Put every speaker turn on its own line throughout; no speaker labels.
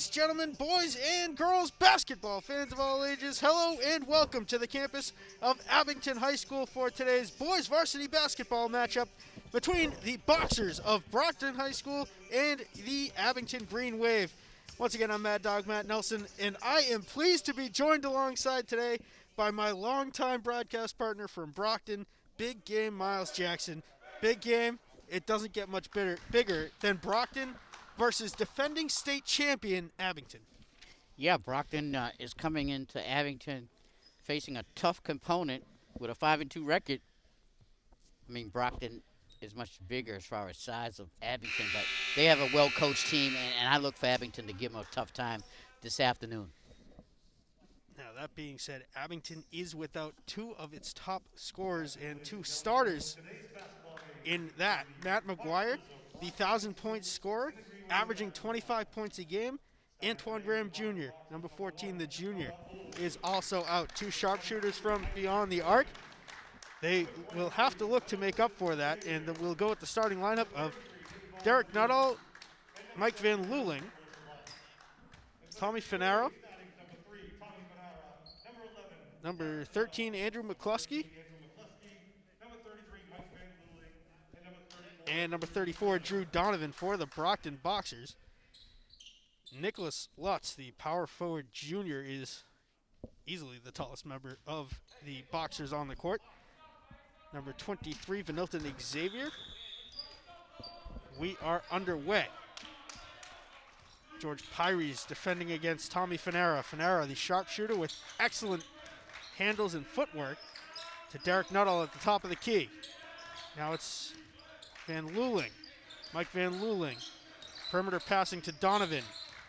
Ladies, gentlemen, boys, and girls, basketball fans of all ages, hello and welcome to the campus of Abington High School for today's boys varsity basketball matchup between the Boxers of Brockton High School and the Abington Green Wave. Once again, I'm Mad Dog Matt Nelson, and I am pleased to be joined alongside today by my longtime broadcast partner from Brockton, Big Game Miles Jackson. Big Game, it doesn't get much bigger than Brockton versus defending state champion Abington.
Yeah, Brockton is coming into Abington facing a tough component with a 5-2 record. I mean, Brockton is much bigger as far as size of Abington, but they have a well-coached team, and I look for Abington to give them a tough time this afternoon.
Now, that being said, Abington is without two of its top scorers and two starters in that. Matt McGuire, the 1,000-point scorer, averaging 25 points a game. Antoine Graham Jr., number 14, the junior, is also out. Two sharpshooters from beyond the arc. They will have to look to make up for that, and we'll go with the starting lineup of Derek Nuttall, Mike Van Luling, Tommy Finaro, number 13, Andrew McCluskey, and number 34, Drew Donovan for the Brockton Boxers. Nicholas Lutz, the power forward junior, is easily the tallest member of the Boxers on the court. Number 23, Vanilton Xavier. We are underway. George Pyries defending against Tommy Finara. Finara, the sharpshooter with excellent handles and footwork, to Derek Nuttall at the top of the key. Now it's Van Luling, Mike Van Luling. Perimeter passing to Donovan.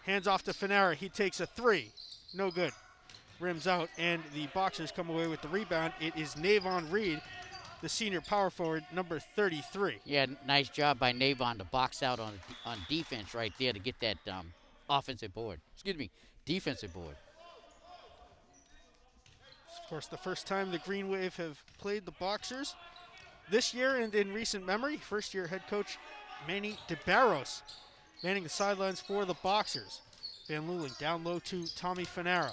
Hands off to Finara. He takes a three. No good. Rims out, and the Boxers come away with the rebound. It is Navon Reed, the senior power forward, number 33.
Yeah, nice job by Navon to box out on defense right there to get that defensive board.
Of course, the first time the Green Wave have played the Boxers this year and in recent memory. First-year head coach Manny DeBarros manning the sidelines for the Boxers. Van Luling down low to Tommy Finara.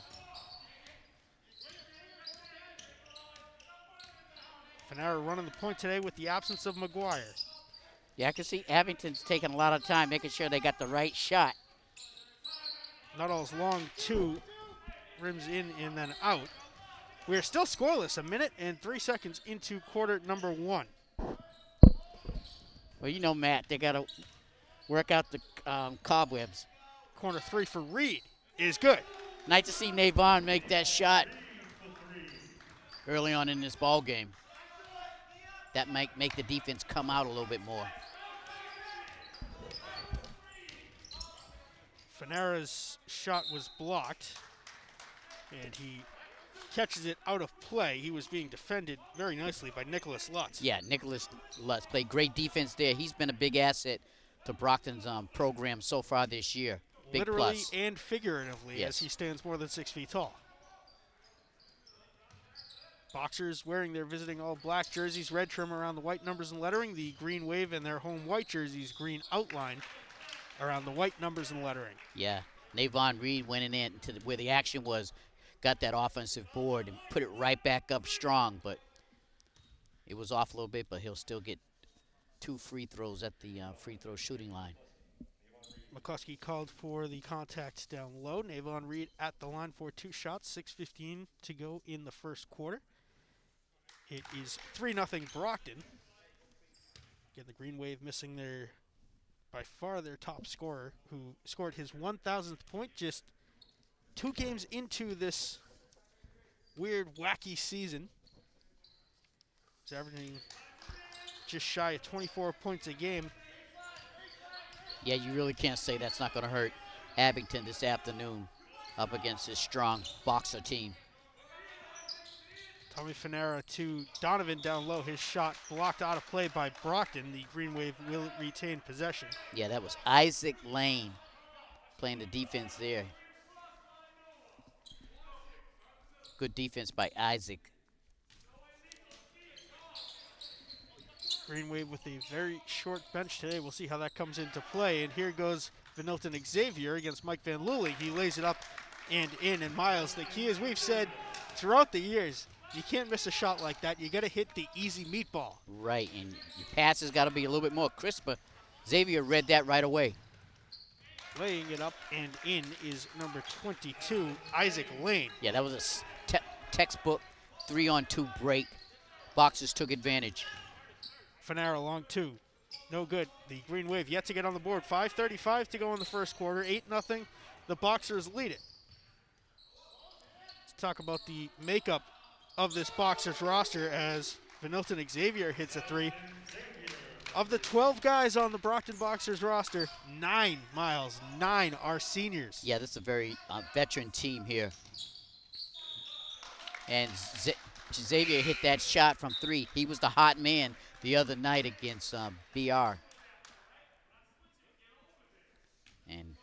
Finara running the point today with the absence of McGuire.
Yeah, I can see Abington's taking a lot of time making sure they got the right shot.
Nuttall's long two, rims in and then out. We're still scoreless, a minute and 3 seconds into quarter number one.
Well, you know, Matt, they got to work out the cobwebs.
Corner three for Reed is good.
Nice to see Navon make that shot early on in this ball game. That might make the defense come out a little bit more.
Finara's shot was blocked, and he catches it out of play. He was being defended very nicely by Nicholas Lutz.
Yeah, Nicholas Lutz played great defense there. He's been a big asset to Brockton's program so far this year. Big
literally
plus.
And figuratively,
Yes.
as he stands more than 6 feet tall. Boxers wearing their visiting all-black jerseys, red trim around the white numbers and lettering. The Green Wave and their home white jerseys, green outline around the white numbers and lettering.
Yeah, Navon Reed went in to where the action was, got that offensive board and put it right back up strong, but it was off a little bit, but he'll still get 2 free throws at the free throw shooting line.
McCluskey called for the contact down low. Navon Reed at the line for 2 shots, 6:15 to go in the first quarter. It is 3-0 Brockton. Again, the Green Wave missing by far their top scorer, who scored his 1,000th point just 2 games into this weird, wacky season. He's averaging just shy of 24 points a game.
Yeah, you really can't say that's not going to hurt Abington this afternoon up against this strong Boxer team.
Tommy Finara to Donovan down low. His shot blocked out of play by Brockton. The Green Wave will retain possession.
Yeah, that was Isaac Lane playing the defense there. Good defense by Isaac.
Green Wave with a very short bench today. We'll see how that comes into play. And here goes Vanilton Xavier against Mike Van Luley. He lays it up and in. And Miles, the key, as we've said throughout the years, you can't miss a shot like that. You got to hit the easy meatball.
Right, and your pass has got to be a little bit more crisper. Xavier read that right away.
Laying it up and in is number 22, Isaac Lane.
Yeah, that was a textbook 3-on-2 break. Boxers took advantage.
Fanara long two. No good. The Green Wave yet to get on the board. 5:35 to go in the first quarter. 8-0. The Boxers lead it. Let's talk about the makeup of this Boxers roster as Vanilton Xavier hits a three. Of the 12 guys on the Brockton Boxers roster, 9 are seniors.
Yeah, this is a very veteran team here. And Xavier hit that shot from 3. He was the hot man the other night against BR. And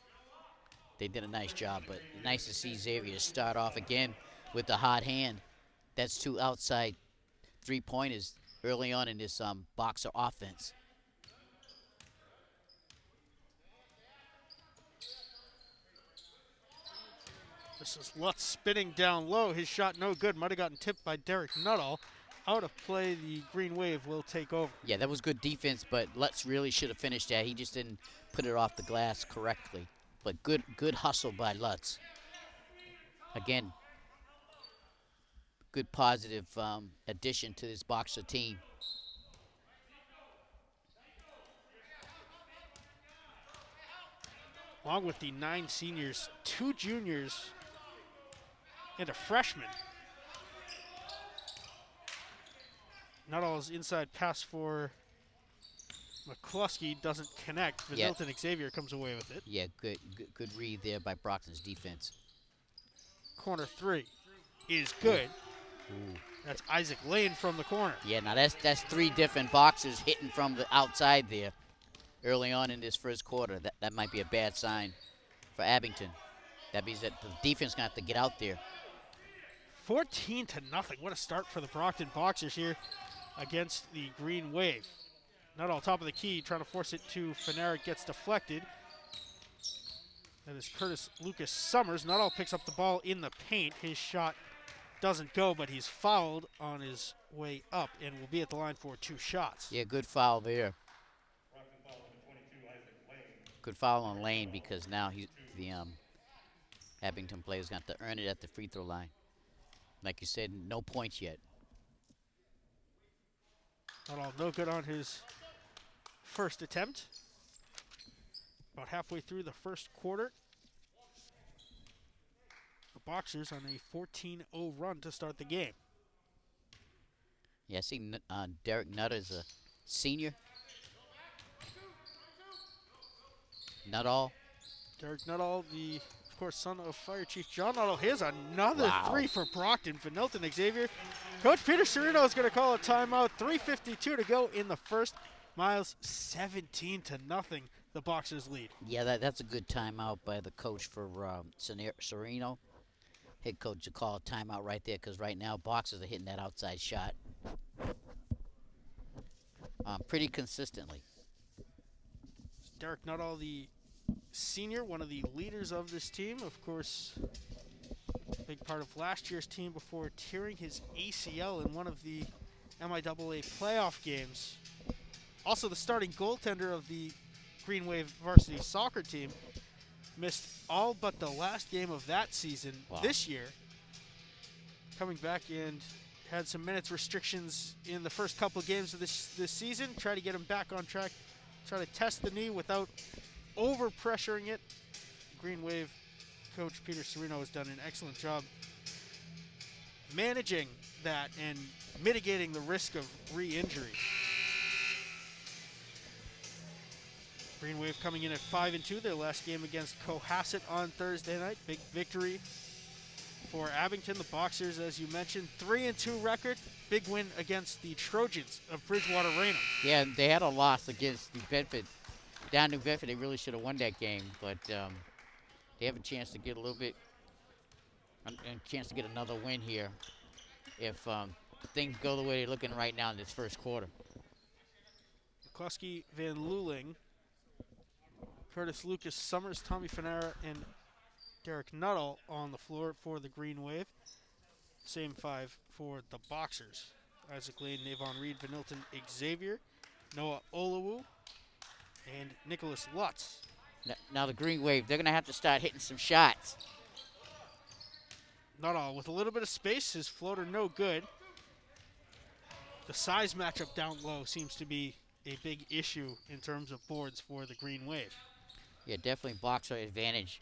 they did a nice job, but nice to see Xavier start off again with the hot hand. That's 2 outside 3-pointers early on in this Boxer offense.
This is Lutz spinning down low. His shot no good. Might have gotten tipped by Derek Nuttall. Out of play, the Green Wave will take over.
Yeah, that was good defense, but Lutz really should have finished that. He just didn't put it off the glass correctly. But good hustle by Lutz. Again, good positive addition to this Boxer team.
Along with the 9 seniors, 2 juniors, and a freshman. Nuttall's inside pass for McCluskey doesn't connect. Vanilton Xavier comes away with it.
Yeah, good read there by Brockton's defense.
Corner 3 is good.
Ooh.
That's Isaac Lane from the corner.
Yeah, now that's 3 different Boxers hitting from the outside there early on in this first quarter. That might be a bad sign for Abington. That means that the defense going to have to get out there.
14-0. What a start for the Brockton Boxers here against the Green Wave. Nuttall top of the key, trying to force it to Fanara. It gets deflected. That is Curtis Lucas Summers. Nuttall picks up the ball in the paint. His shot doesn't go, but he's fouled on his way up and will be at the line for 2 shots.
Yeah, good foul there. Good foul on Lane because now the Abington player is going to have to earn it at the free throw line. Like you said, no points yet.
Nuttall no good on his first attempt. About halfway through the first quarter. The Boxers on a 14-0 run to start the game.
Yeah, I see Derek Nutter is a senior. Nuttall.
Derek Nuttall, of course, son of Fire Chief John Nuttall. Here's another 3 for Brockton. Vanilton Xavier. Coach Peter Serino is going to call a timeout. 3:52 to go in the first. Miles, 17-0. The Boxers lead.
Yeah, that's a good timeout by the coach for Serino. Head coach to call a timeout right there because right now Boxers are hitting that outside shot pretty consistently.
Derek Nuttall, the senior, one of the leaders of this team. Of course, a big part of last year's team before tearing his ACL in one of the MIAA playoff games. Also the starting goaltender of the Green Wave varsity soccer team. Missed all but the last game of that season this year. Coming back and had some minutes restrictions in the first couple of games of this season. Try to get him back on track. Try to test the knee without over-pressuring it. Green Wave coach Peter Serino has done an excellent job managing that and mitigating the risk of re-injury. Green Wave coming in at 5-2, their last game against Cohasset on Thursday night. Big victory for Abington. The Boxers, as you mentioned, 3-2 record. Big win against the Trojans of Bridgewater Raynham.
Yeah, they had a loss against New Bedford. Down New Bedford, they really should have won that game, but they have a chance to get a little bit, a chance to get another win here if things go the way they're looking right now in this first quarter.
McCluskey, Van Luling, Curtis Lucas Summers, Tommy Fanara, and Derek Nuttall on the floor for the Green Wave. Same five for the Boxers. Isaac Lane, Navon Reed, Vanilton Xavier, Noah Olawu, and Nicholas Lutz.
Now the Green Wave, they're going to have to start hitting some shots.
Nuttall with a little bit of space, his floater no good. The size matchup down low seems to be a big issue in terms of boards for the Green Wave.
Yeah, definitely Boxer advantage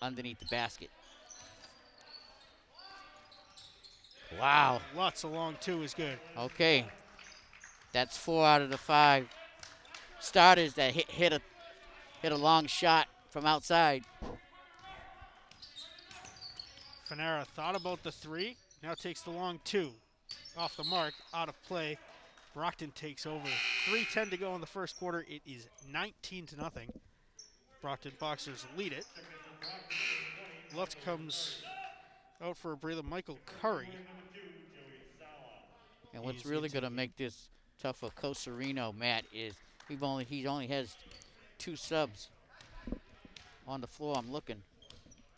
underneath the basket. Wow.
Lutz along two is good.
Okay. That's 4 out of the 5 starters that hit a long shot from outside.
Fanara thought about the three, now takes the long two. Off the mark, out of play. Brockton takes over. 3:10 to go in the first quarter. It is 19-0. Brockton Boxers lead it. Lutz comes out for a breather. Michael Curry.
And what's really going to make this tough for Coach Sereno, Matt, is he only has 2 subs on the floor. I'm looking.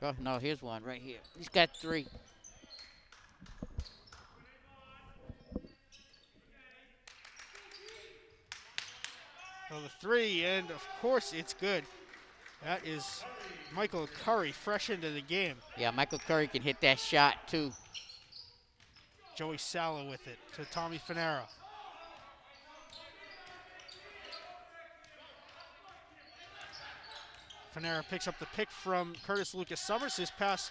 Oh, no, here's one right here. He's got 3.
So the three, and of course it's good. That is Michael Curry fresh into the game.
Yeah, Michael Curry can hit that shot, too.
Joey Sala with it to Tommy Fanara. Fanara picks up the pick from Curtis Lucas Summers. His pass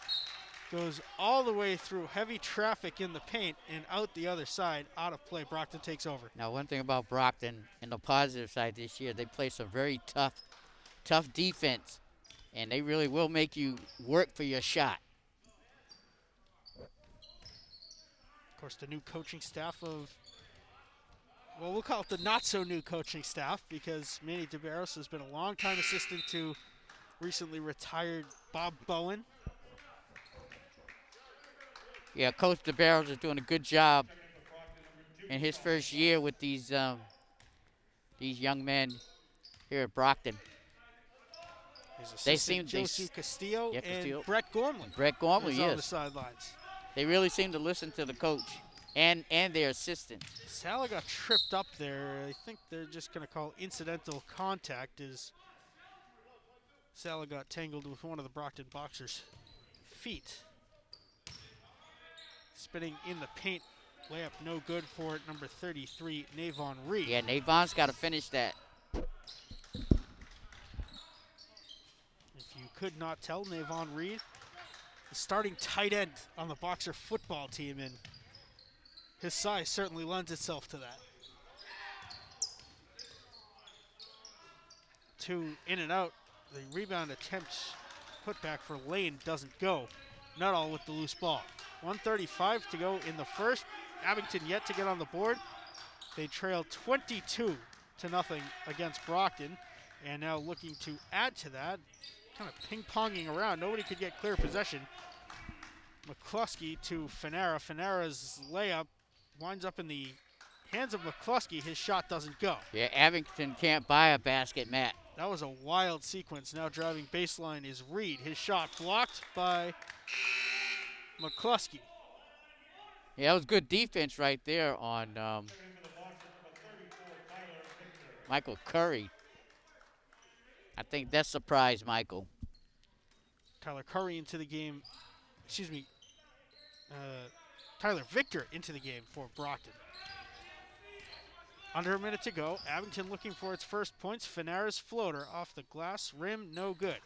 goes all the way through heavy traffic in the paint and out the other side. Out of play. Brockton takes over.
Now, one thing about Brockton, in the positive side this year, they play some very tough defense, and they really will make you work for your shot.
Of course, the new coaching staff of, well, we'll call it the not-so-new coaching staff, because Manny DeBarros has been a long-time assistant to recently retired Bob Bowen.
Yeah, Coach DeBarros is doing a good job in his first year with these young men here at Brockton. They seem
Josu Castillo
yeah,
and
Castillo.
Brett Gormley.
Brett Gormley,
on the
yes.
sidelines.
They really seem to listen to the coach and their assistant.
Sala got tripped up there. I think they're just going to call incidental contact as Sala got tangled with one of the Brockton Boxers' feet. Spinning in the paint. Layup no good for number 33, Navon Reed.
Yeah, Navon's got to finish that.
If you could not tell, Navon Reed, the starting tight end on the Boxer football team, and his size certainly lends itself to that. 2 in and out. The rebound attempt put back for Lane doesn't go. Nuttall with the loose ball. 1:35 to go in the first. Abington yet to get on the board. They trail 22-0 against Brockton, and now looking to add to that, kind of ping-ponging around. Nobody could get clear possession. McCluskey to Fanara. Fanara's layup winds up in the hands of McCluskey. His shot doesn't go.
Yeah, Abington can't buy a basket, Matt.
That was a wild sequence. Now driving baseline is Reed. His shot blocked by McCluskey.
Yeah, that was good defense right there on Michael Curry. I think that surprised Michael.
Tyler Curry into the game. Tyler Victor into the game for Brockton. Under a minute to go. Abington looking for its first points. Fanara's floater off the glass rim, no good.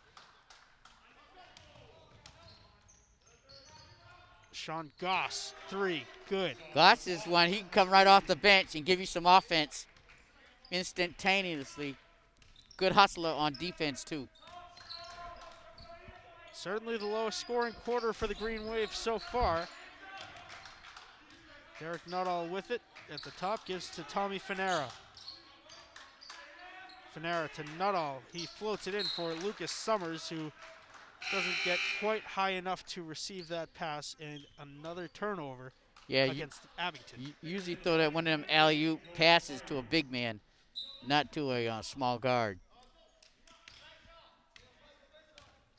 Sean Goss, 3, good.
Goss is one, he can come right off the bench and give you some offense instantaneously. Good hustler on defense, too.
Certainly the lowest scoring quarter for the Green Wave so far. Derek Nuttall with it at the top, gives to Tommy Fanara. Fanara to Nuttall. He floats it in for Lucas Summers, who doesn't get quite high enough to receive that pass, and another turnover against Abington.
You usually throw that one of them alley-oop passes to a big man, not to a small guard.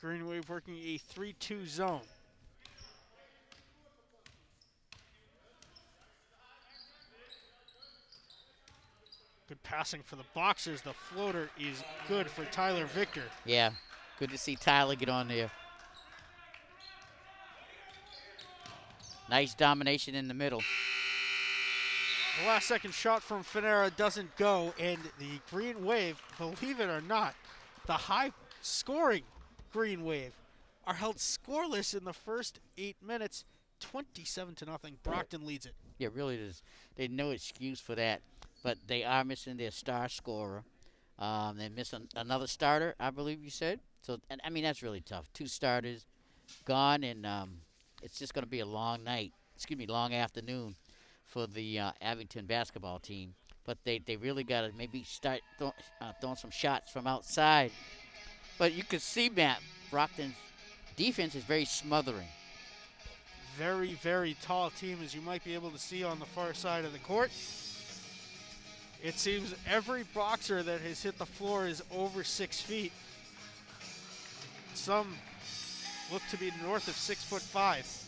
Green Wave working a 3-2 zone. Good passing for the Boxers. The floater is good for Tyler Victor.
Yeah, good to see Tyler get on there. Nice domination in the middle.
The last second shot from Finera doesn't go, and the Green Wave, believe it or not, the high scoring Green Wave are held scoreless in the first 8 minutes. 27-0. Brockton leads it.
Yeah, really, there's no excuse for that. But they are missing their star scorer. They're missing another starter, I believe you said. So, and I mean, that's really tough. 2 starters gone, and it's just going to be a long night. Long afternoon for the Abington basketball team. But they really got to maybe start throwing some shots from outside. But you can see, Matt, Brockton's defense is very smothering.
Very, very tall team, as you might be able to see on the far side of the court. It seems every boxer that has hit the floor is over 6 feet. Some look to be north of 6'5".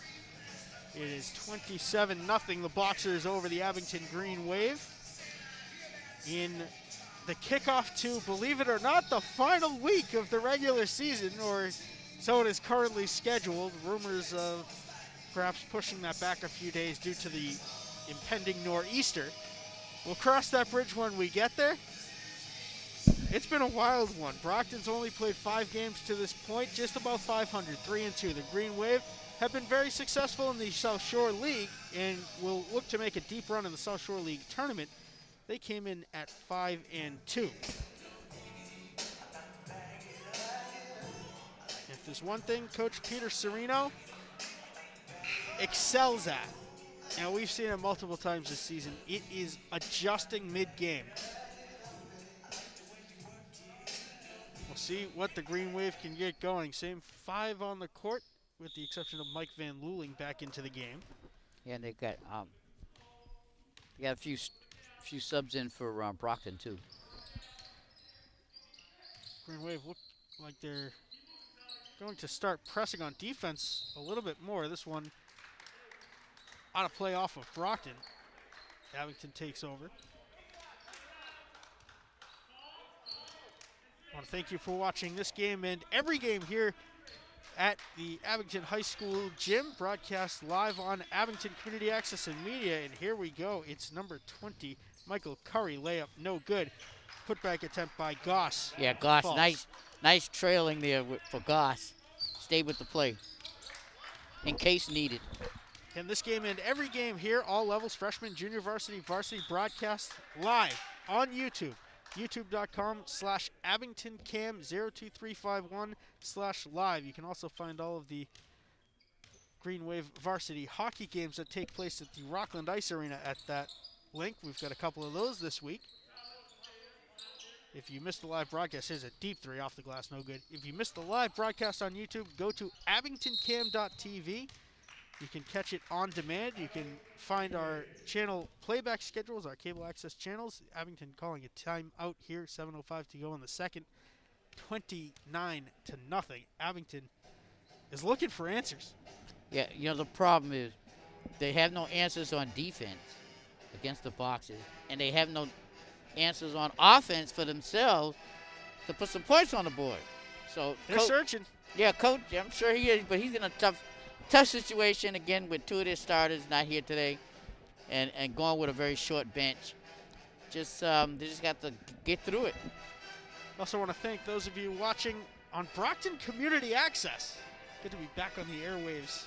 It is 27-0. The Boxers over the Abington Green Wave. In the kickoff to, believe it or not, the final week of the regular season, or so it is currently scheduled. Rumors of perhaps pushing that back a few days due to the impending nor'easter. We'll cross that bridge when we get there. It's been a wild one. Brockton's only played 5 games to this point, just about 500, 3-2. The Green Wave have been very successful in the South Shore League and will look to make a deep run in the South Shore League tournament. They came in at 5-2. If there's one thing Coach Peter Serino excels at, and we've seen it multiple times this season, it is adjusting mid-game. We'll see what the Green Wave can get going. Same 5 on the court, with the exception of Mike Van Luling back into the game.
Yeah, and they got a few subs in for Brockton too.
Green Wave look like they're going to start pressing on defense a little bit more. This one out of play off of Brockton. Abington takes over. I want to thank you for watching this game and every game here at the Abington High School gym, broadcast live on Abington Community Access and Media. And here we go. It's number 20, Michael Curry, layup, no good. Putback attempt by Goss.
Yeah, Goss,
False.
nice trailing there for Goss. Stayed with the play in case needed.
And this game and every game here, all levels, freshman, junior varsity, varsity, broadcast live on YouTube. youtube.com/AbingtonCam02351/live. You can also find all of the Green Wave varsity hockey games that take place at the Rockland Ice Arena at that link. We've got a couple of those this week. If you missed the live broadcast, here's a deep 3 off the glass, no good. If you missed the live broadcast on YouTube, go to abingtoncam.tv. You can catch it on demand. You can find our channel playback schedules, our cable access channels. Abington calling a timeout here, 7:05 to go in the second. 29-0. Abington is looking for answers.
Yeah, the problem is they have no answers on defense against the Boxers, and they have no answers on offense for themselves to put some points on the board. So
they're searching.
Yeah, Coach, I'm sure he is, but he's in a tough situation again with 2 of their starters not here today, and going with a very short bench. They just got to get through it.
Also want to thank those of you watching on Brockton Community Access. Good to be back on the airwaves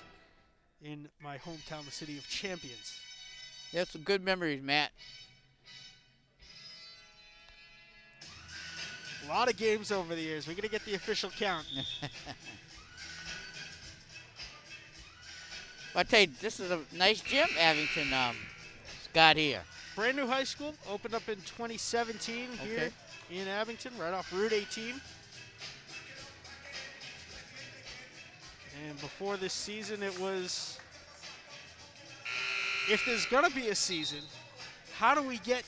in my hometown, the City of Champions.
Yeah, some good memories, Matt.
A lot of games over the years. We're going to get the official count.
I tell you, this is a nice gym Abington got here.
Brand new high school, opened up in 2017 here in Abington, right off Route 18. And before this season, it was, if there's going to be a season, how do we give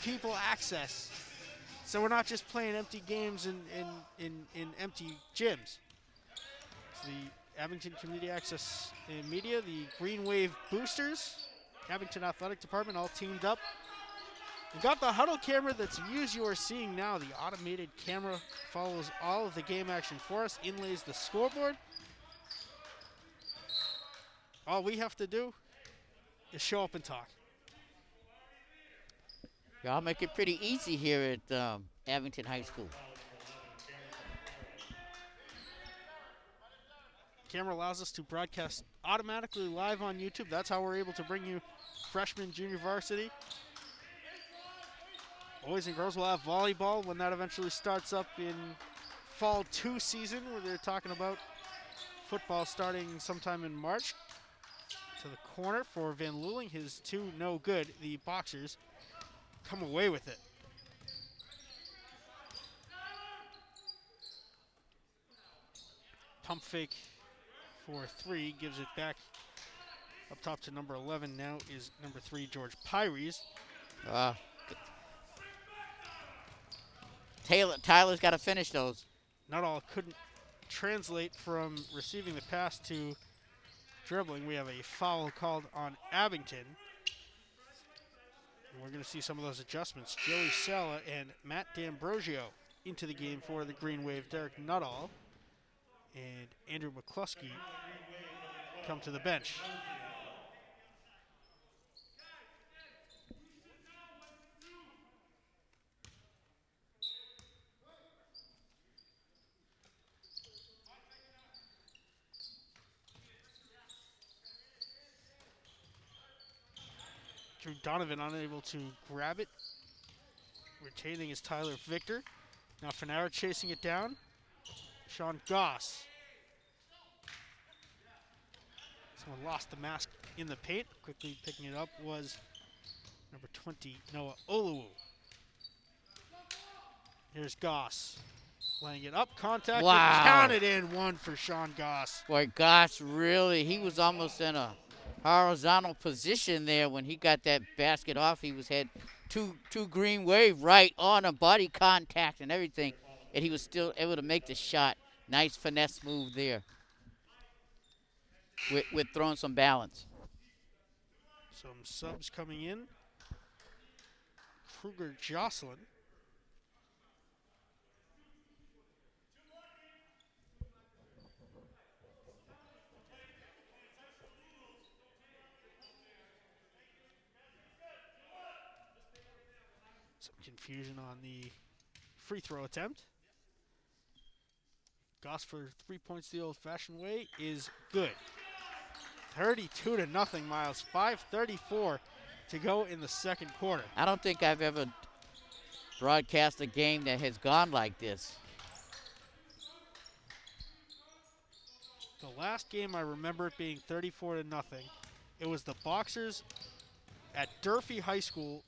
people access So we're not just playing empty games in empty gyms. So the Abington Community Access and Media, the Green Wave Boosters, Abington Athletic Department all teamed up. We got the huddle camera that's views you are seeing now. The automated camera follows all of the game action for us, inlays the scoreboard. All we have to do is show up and talk.
Y'all make it pretty easy here at Abington High School.
Camera allows us to broadcast automatically live on YouTube. That's how we're able to bring you freshman, junior varsity. Boys and girls will have volleyball when that eventually starts up in fall 2 season, where they're talking about football starting sometime in March. To the corner for Van Luling, his 2 no good. The Boxers come away with it. Pump fake for 3, gives it back up top to number 11. Now is number 3, George Pyries.
Tyler's got to finish those.
Nuttall couldn't translate from receiving the pass to dribbling. We have a foul called on Abington. And we're going to see some of those adjustments. Joey Sala and Matt D'Ambrosio into the game for the Green Wave. Derek Nuttall and Andrew McCluskey come to the bench. Drew Donovan unable to grab it. Retaining is Tyler Victor. Now Fanara chasing it down. Sean Goss. Someone lost the mask in the paint. Quickly picking it up was number 20, Noah Oluwu. Here's Goss. Laying it up. Contact.
Wow.
Counted in. 1 for Sean Goss.
Boy, Goss really, he was almost in a horizontal position there when he got that basket off. He had two Green Wave right on a body contact and everything, and he was still able to make the shot. Nice finesse move there with throwing some balance.
Some subs coming in. Kruger Jocelyn. Some confusion on the free throw attempt. Goss for 3 points the old-fashioned way is good. 32-0, Miles. 5:34 to go in the second quarter.
I don't think I've ever broadcast a game that has gone like this.
The last game I remember it being 34-0. It was the Boxers at Durfee High School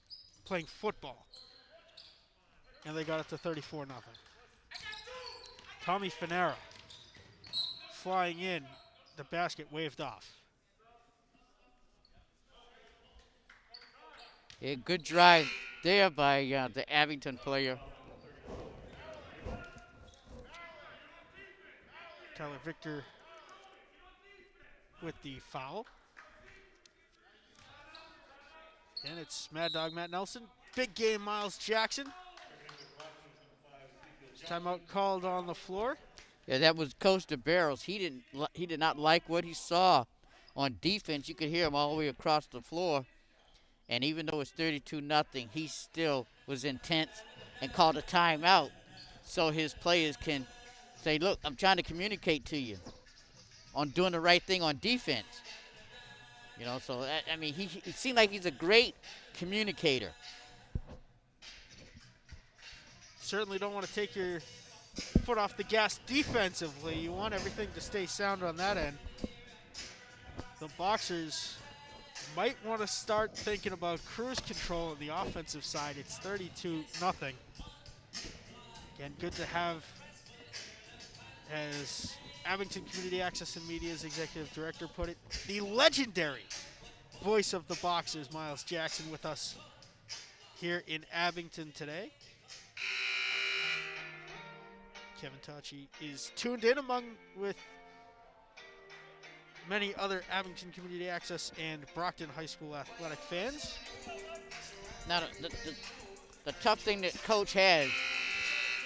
playing football. And they got it to 34-0. Tommy Fanara flying in. The basket waved off.
A good drive there by the Abington player.
Tyler Victor with the foul. And it's Mad Dog Matt Nelson. Big game, Miles Jackson. Timeout called on the floor.
Yeah, that was Coach DeBarros. He did not like what he saw on defense. You could hear him all the way across the floor. And even though it's 32-0, he still was intense and called a timeout so his players can say, look, I'm trying to communicate to you on doing the right thing on defense. You know, so, I mean, he seemed like he's a great communicator.
Certainly don't want to take your foot off the gas defensively. You want everything to stay sound on that end. The Boxers might want to start thinking about cruise control on the offensive side. It's 32-0. Again, good to have, as Abington Community Access and Media's executive director put it, the legendary voice of the Boxers, Miles Jackson, with us here in Abington today. Kevin Tachi is tuned in with many other Abington Community Access and Brockton High School athletic fans.
Now, the tough thing that Coach has,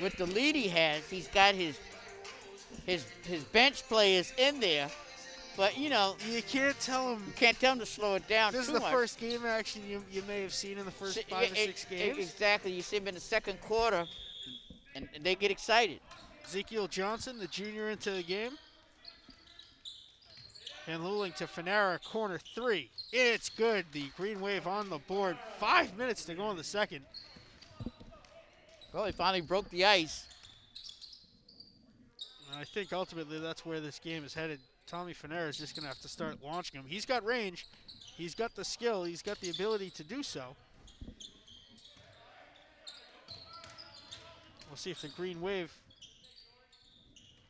with the lead he has, he's got his bench players in there, but
you can't tell him.
You can't tell him to slow it down.
This is the first game action you may have seen in the first 5 or 6 games.
Exactly. You see him in the second quarter, and they get excited.
Ezekiel Johnson, the junior, into the game. Van Luling to Fanara, corner 3. It's good. The Green Wave on the board. 5 minutes to go in the second.
Well, he finally broke the ice.
I think ultimately that's where this game is headed. Tommy Fanara is just going to have to start launching him. He's got range. He's got the skill. He's got the ability to do so. We'll see if the Green Wave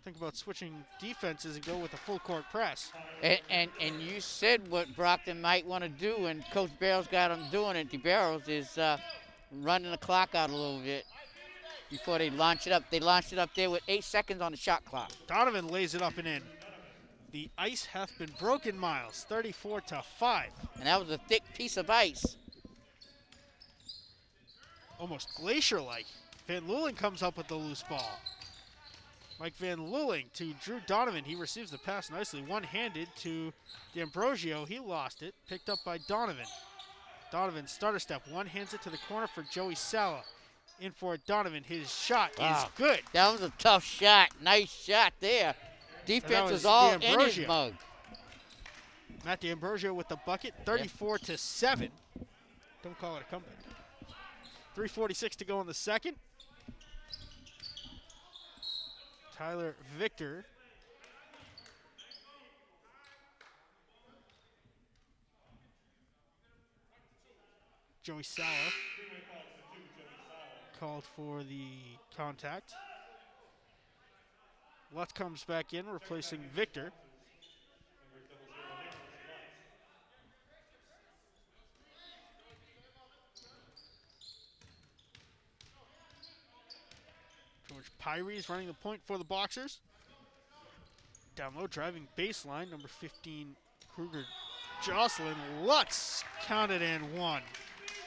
think about switching defenses and go with a full court press.
And you said what Brockton might want to do, and Coach Barrows got them doing it. DeBarrows is running the clock out a little bit before they launch it up. They launched it up there with 8 seconds on the shot clock.
Donovan lays it up and in. The ice hath been broken, Miles, 34-5.
And that was a thick piece of ice.
Almost glacier-like. Van Luling comes up with the loose ball. Mike Van Luling to Drew Donovan. He receives the pass nicely. One-handed to D'Ambrosio. He lost it. Picked up by Donovan. Donovan starter step. One hands it to the corner for Joey Sala. In for Donovan. His shot is good.
That was a tough shot. Nice shot there. Defense was all in his mug.
Matt D'Ambrosio with the bucket. 34-7. Don't call it a comeback. 3:46 to go in the second. Tyler Victor. Joey Sala called for the contact. Lutz comes back in, replacing Victor. George Pyrie is running the point for the Boxers. Down low, driving baseline, number 15, Kruger Jocelyn. Lutz counted and one.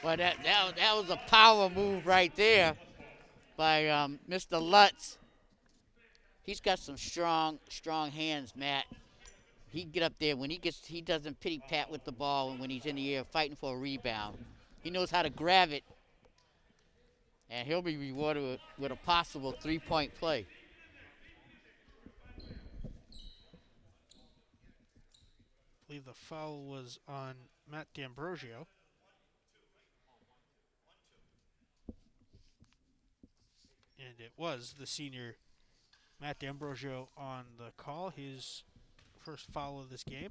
Well, that was a power move right there by Mr. Lutz. He's got some strong hands, Matt. He can get up there when he doesn't pity pat with the ball when he's in the air fighting for a rebound. He knows how to grab it, and he'll be rewarded with a possible 3-point play.
I believe the foul was on Matt D'Ambrosio. And it was the senior Matt D'Ambrosio on the call, his first foul of this game.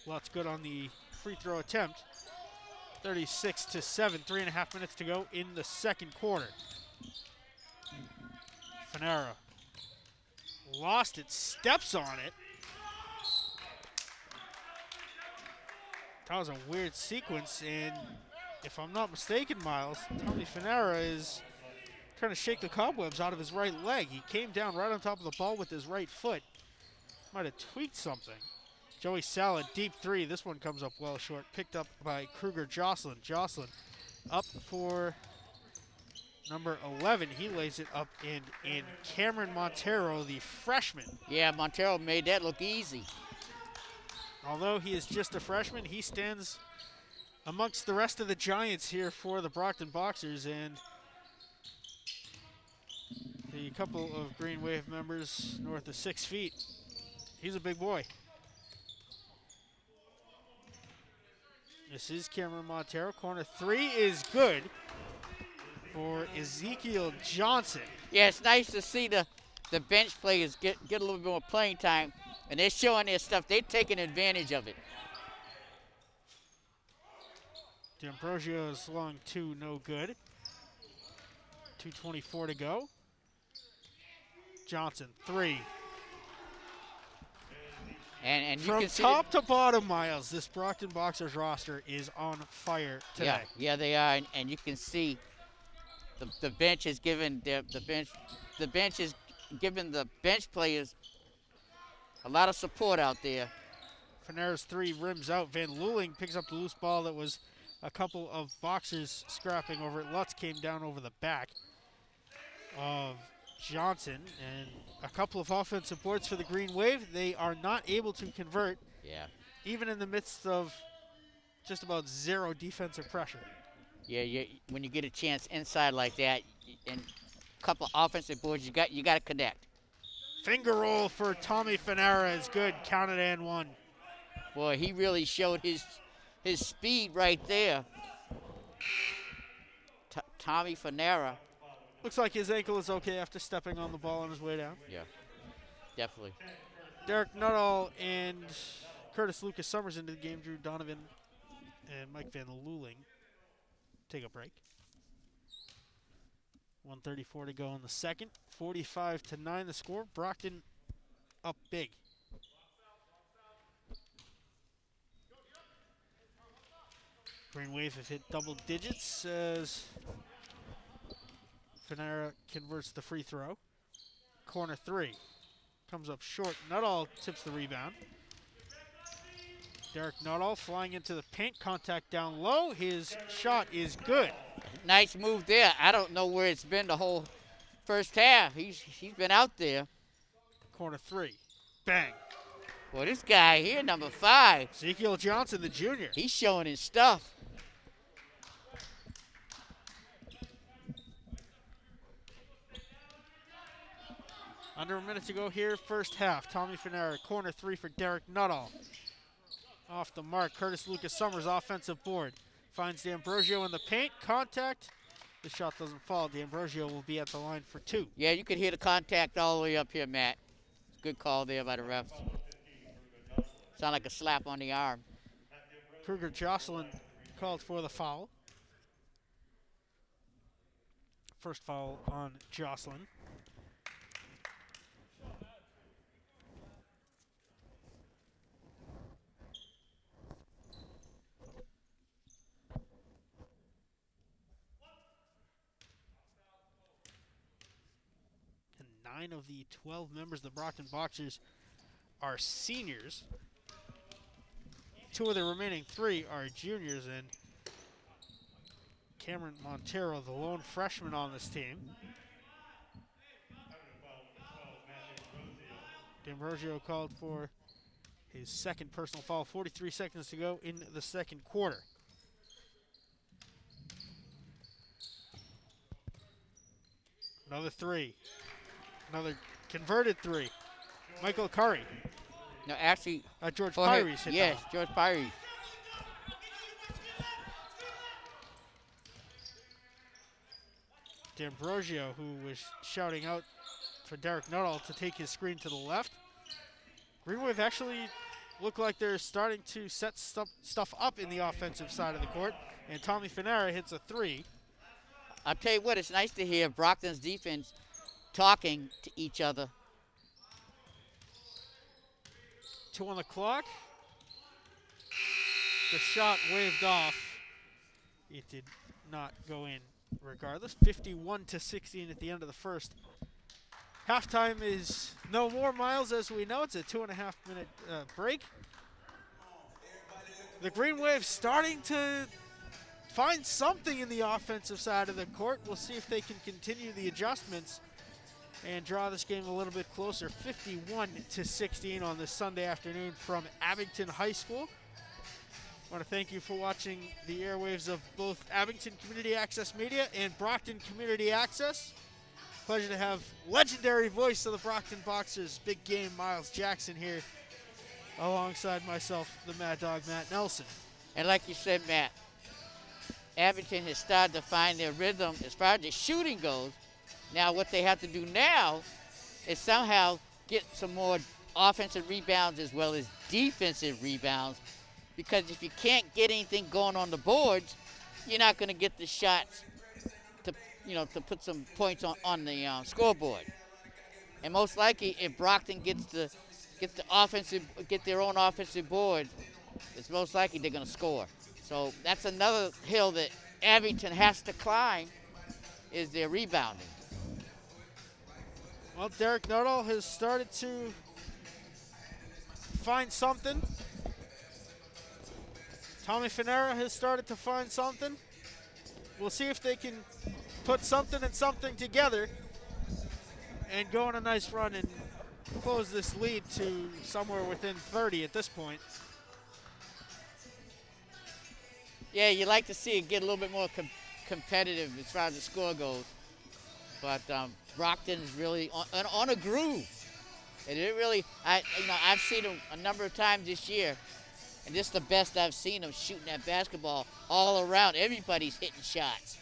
Lutz good on the free throw attempt. 36-7, 3.5 minutes to go in the second quarter. Fanara lost it, steps on it. That was a weird sequence, and if I'm not mistaken, Miles, Tommy Fanara is trying to shake the cobwebs out of his right leg. He came down right on top of the ball with his right foot. Might have tweaked something. Joey Sala, deep three. This one comes up well short. Picked up by Kruger Jocelyn. Jocelyn up for number 11. He lays it up in Cameron Montero, the freshman.
Yeah, Montero made that look easy.
Although he is just a freshman, he stands amongst the rest of the giants here for the Brockton Boxers, and the couple of Green Wave members north of 6 feet. He's a big boy. This is Cameron Montero. Corner 3 is good for Ezekiel Johnson.
Yeah, it's nice to see the bench players get a little bit more playing time, and they're showing their stuff. They're taking advantage of it.
D'Ambrosio is long two, no good. 2:24 to go. Johnson, 3.
And you
From
can see
top to bottom, Miles, this Brockton Boxers roster is on fire today.
yeah, they are, and you can see the bench is giving the bench is giving the bench players a lot of support out there.
Fanera's three rims out. Van Luling picks up the loose ball that was a couple of boxers scrapping over it. Lutz came down over the back of Johnson, and a couple of offensive boards for the Green Wave. They are not able to convert,
Yeah.
even in the midst of just about zero defensive pressure.
Yeah, when you get a chance inside like that, and a couple offensive boards, you got to connect.
Finger roll for Tommy Fanera is good. Counted and one.
Boy, he really showed his speed right there. Tommy Fanera.
Looks like his ankle is okay after stepping on the ball on his way down.
Yeah, definitely.
Derek Nuttall and Curtis Lucas Summers into the game. Drew Donovan and Mike Van Luling take a break. 1:34 to go in the second. 45-9 the score. Brockton up big. Green Wave have hit double digits as Fanera converts the free throw. Corner three. Comes up short. Nuttall tips the rebound. Derek Nuttall flying into the paint. Contact down low. His shot is good.
Nice move there. I don't know where it's been the whole first half. He's been out there.
Corner three. Bang.
Well, this guy here, number 5.
Ezekiel Johnson, the junior.
He's showing his stuff.
Under a minute to go here, first half. Tommy Fanera, corner three for Derek Nuttall. Off the mark, Curtis Lucas Summers, offensive board. Finds D'Ambrosio in the paint, contact. The shot doesn't fall. D'Ambrosio will be at the line for two.
Yeah, you could hear the contact all the way up here, Matt. Good call there by the refs. Sound like a slap on the arm.
Kruger Jocelyn called for the foul. First foul on Jocelyn. And 9 of the 12 members of the Brockton Boxers are seniors. 2 of the remaining 3 are juniors, and Cameron Montero, the lone freshman on this team. D'Ambrosio called for his second personal foul. 43 seconds to go in the second quarter. Another three. Another converted three. Michael Curry.
No, actually.
George Pyries hit
Yes,
that.
George Pyries.
D'Ambrosio, who was shouting out for Derek Nuttall to take his screen to the left. Green Wave actually look like they're starting to set stuff up in the offensive side of the court, and Tommy Fanera hits a three.
I'll tell you what, it's nice to hear Brockton's defense talking to each other.
2 on the clock. The shot waved off. It did not go in regardless. 51-16 at the end of the first. Halftime is no more, Miles, as we know. It's a 2.5-minute break. The Green Wave starting to find something in the offensive side of the court. We'll see if they can continue the adjustments and draw this game a little bit closer. 51-16 on this Sunday afternoon from Abington High School. I want to thank you for watching the airwaves of both Abington Community Access Media and Brockton Community Access. Pleasure to have legendary voice of the Brockton Boxers, big game Miles Jackson here, alongside myself, the Mad Dog Matt Nelson.
And like you said, Matt, Abington has started to find their rhythm as far as the shooting goes. Now what they have to do now is somehow get some more offensive rebounds as well as defensive rebounds, because if you can't get anything going on the boards, you're not going to get the shots to put some points on the scoreboard. And most likely, if Brockton gets to get their own offensive board, it's most likely they're going to score. So that's another hill that Abington has to climb is their rebounding.
Well, Derek Nuttall has started to find something. Tommy Finera has started to find something. We'll see if they can put something and something together and go on a nice run and close this lead to somewhere within 30 at this point.
Yeah, you like to see it get a little bit more competitive as far as the score goes. But Brockton is really on a groove. And it really, I've seen him a number of times this year, and this is the best I've seen him shooting that basketball all around. Everybody's hitting shots,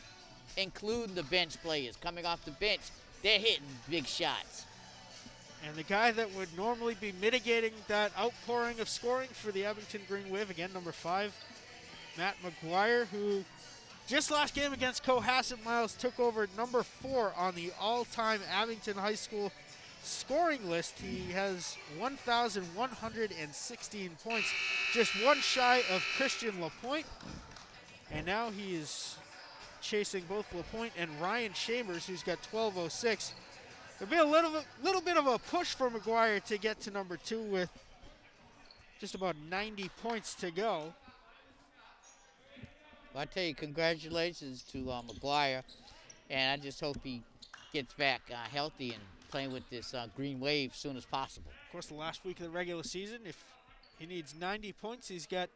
including the bench players. Coming off the bench, they're hitting big shots.
And the guy that would normally be mitigating that outpouring of scoring for the Abington Green Wave, again, number 5, Matt McGuire, who just last game against Cohasset Miles took over number 4 on the all-time Abington High School scoring list. He has 1,116 points, just one shy of Christian LaPointe. And now he is chasing both LaPointe and Ryan Chambers, who's got 1,206. There'll be a little bit of a push for McGuire to get to number 2 with just about 90 points to go.
Well, I tell you, congratulations to McGuire, and I just hope he gets back healthy and playing with this Green Wave as soon as possible.
Of course, the last week of the regular season, if he needs 90 points, he's got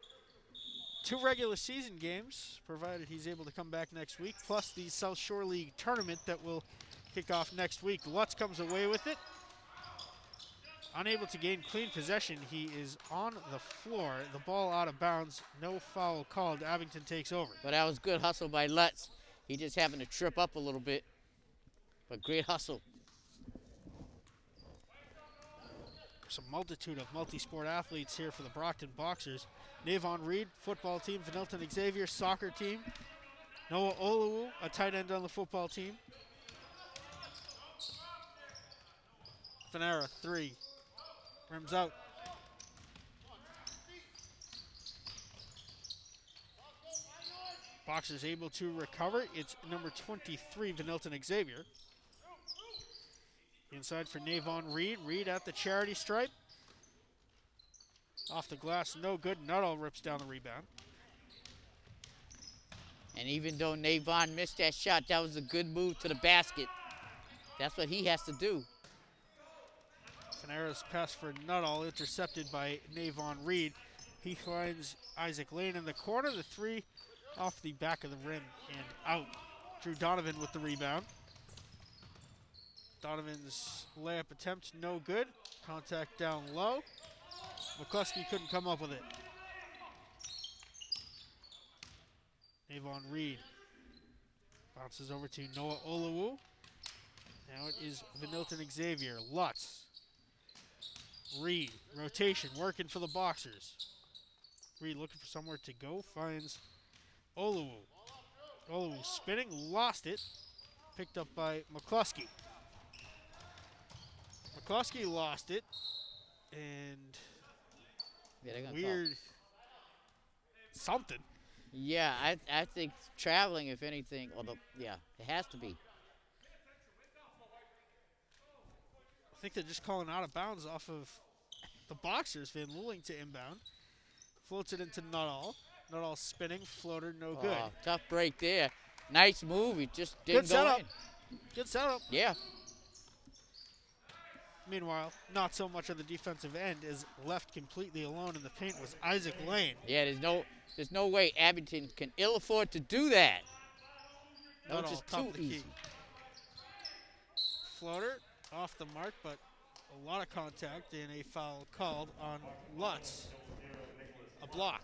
2 regular season games, provided he's able to come back next week, plus the South Shore League tournament that will kick off next week. Lutz comes away with it. Unable to gain clean possession, he is on the floor. The ball out of bounds, no foul called. Abington takes over.
But that was good hustle by Lutz. He just happened to trip up a little bit, but great hustle.
There's a multitude of multi-sport athletes here for the Brockton Boxers. Navon Reed, football team. Vanilton Xavier, soccer team. Noah Olawu, a tight end on the football team. Finera, 3. Rims out. Boxers able to recover. It's number 23, Vanilton Xavier. Inside for Navon Reed. Reed at the charity stripe. Off the glass, no good. Nuttall rips down the rebound.
And even though Navon missed that shot, that was a good move to the basket. That's what he has to do.
Finera's pass for Nuttall, intercepted by Navon Reed. He finds Isaac Lane in the corner. The 3 off the back of the rim and out. Drew Donovan with the rebound. Donovan's layup attempt, no good. Contact down low. McCluskey couldn't come up with it. Navon Reed bounces over to Noah Olawu. Now it is Vanilton Xavier. Lutz. Reed, rotation, working for the Boxers. Reed looking for somewhere to go, finds Olawu. Olawu spinning, lost it. Picked up by McCluskey. McCluskey lost it, and weird something.
Yeah, I think traveling, if anything, it has to be.
I think they're just calling out of bounds off of the Boxers. Van Luling to inbound. Floats it into Nuttall. Nuttall spinning, floater, no good.
Tough break there. Nice move. It just didn't go in.
Good setup.
Yeah.
Meanwhile, not so much on the defensive end, as left completely alone in the paint was Isaac Lane.
Yeah, there's no way Abington can ill afford to do that.
Not
just
top
too easy.
Floater off the mark, but a lot of contact and a foul called on Lutz. A block.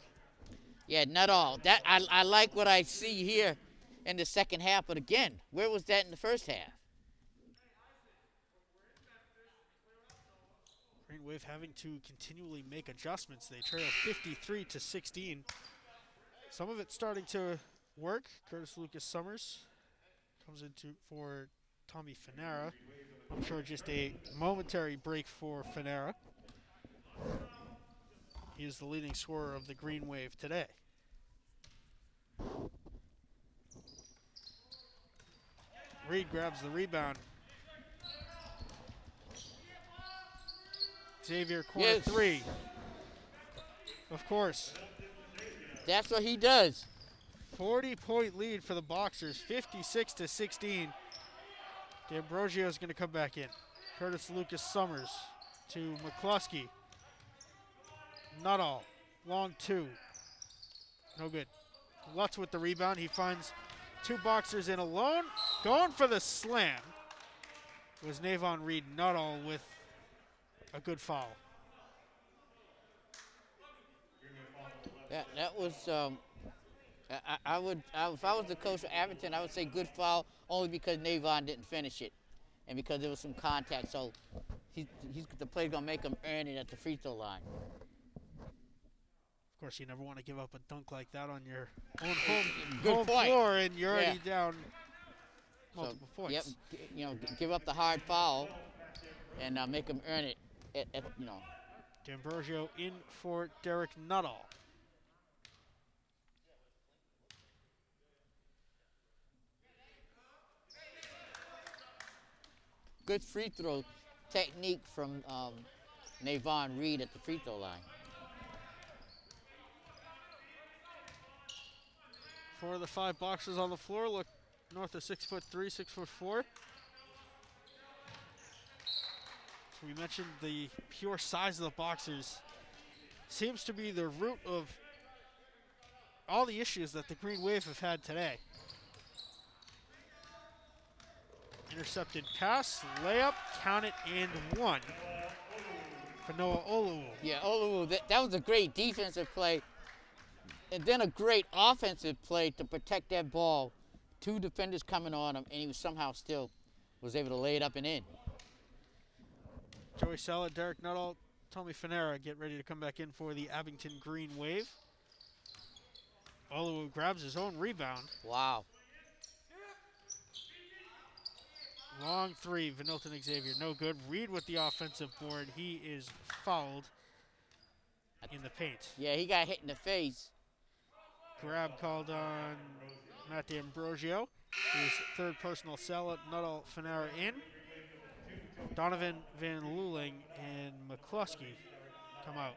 Yeah, not all. That I like what I see here in the second half, but again, where was that in the first half?
Green Wave having to continually make adjustments. They trail 53-16. Some of it starting to work. Curtis Lucas Summers comes into for Tommy Finera. I'm sure just a momentary break for Finera. He is the leading scorer of the Green Wave today. Reed grabs the rebound. Xavier, corner three. Of course.
That's what he does.
40-point lead for the Boxers, 56-16. D'Ambrosio is going to come back in. Curtis Lucas Summers to McCluskey. Nuttall, long two. No good. Lutz with the rebound. He finds two Boxers in alone. Going for the slam was Navon Reed. Nuttall with a good foul.
That was. I would, if I was the coach of Abington, I would say good foul only because Navon didn't finish it, and because there was some contact. So the play's gonna make him earn it at the free throw line.
Of course, you never want to give up a dunk like that on your own home floor, and you're already down multiple points.
Yep, give up the hard foul, and make him earn it.
D'Ambrosio in for Derek Nuttall.
Good free throw technique from Navon Reed at the free throw line.
Four of the five Boxers on the floor look north of 6'3", 6'4". So we mentioned the pure size of the Boxers seems to be the root of all the issues that the Green Wave have had today. Intercepted pass, layup, count it, and one for Noah Oluwu.
Yeah, Oluwu, that was a great defensive play. And then a great offensive play to protect that ball. Two defenders coming on him, and he was somehow still was able to lay it up and in.
Joey Sella, Derek Nuttall, Tommy Fanera get ready to come back in for the Abington Green Wave. Oluwu grabs his own rebound.
Wow.
Long three, Vanilton Xavier, no good. Reed with the offensive board. He is fouled in the paint.
Yeah, he got hit in the face.
Grab called on Matt D'Ambrosio. His third personal Sella, Nuttall, Fanera in. Donovan Van Luling and McCluskey come out.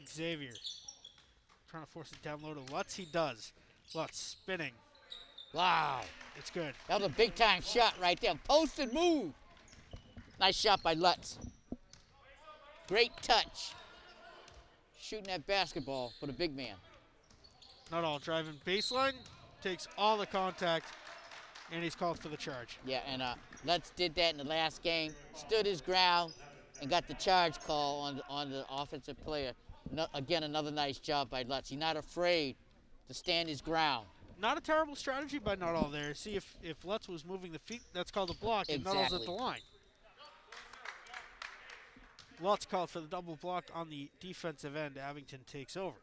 Xavier trying to force it down low to Lutz. He does. Lutz spinning.
Wow.
It's good.
That was a big-time shot right there. Posted move. Nice shot by Lutz. Great touch. Shooting that basketball for the big man.
Nuttall driving baseline. Takes all the contact, and he's called for the charge.
Yeah, and Lutz did that in the last game. Stood his ground and got the charge call on the offensive player. Again, another nice job by Lutz. He's not afraid to stand his ground.
Not a terrible strategy by Nuttall there. See, if Lutz was moving the feet, that's called a block, and Nuttall's at the line. Lutz called for the double block on the defensive end. Abington takes over.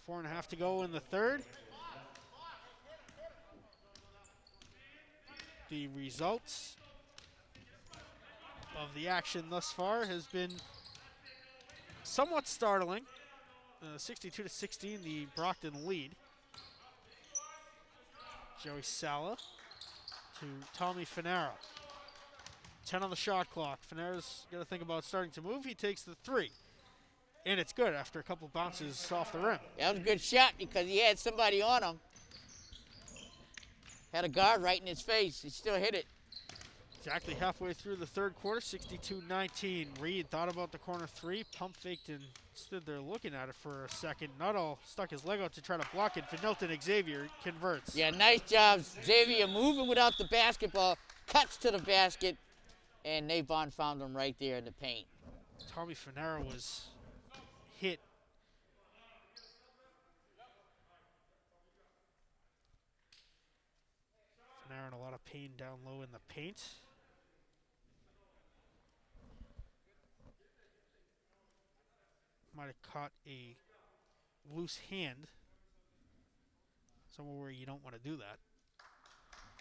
4.5 to go in the third. The results of the action thus far has been somewhat startling. 62-16, the Brockton lead. Joey Sala to Tommy Fanera. 10 on the shot clock. Fanera's got to think about starting to move. He takes the three. And it's good after a couple bounces off the rim.
That was a good shot because he had somebody on him. Had a guard right in his face. He still hit it.
Exactly halfway through the third quarter, 62-19. Reed thought about the corner three, pump faked and stood there looking at it for a second. Nuttall stuck his leg out to try to block it. Vanilton Xavier converts.
Yeah, nice job. Xavier moving without the basketball, cuts to the basket, and Navon found him right there in the paint.
Tommy Fanera was hit. Fanera in a lot of pain down low in the paint. Might have caught a loose hand, somewhere where you don't want to do that.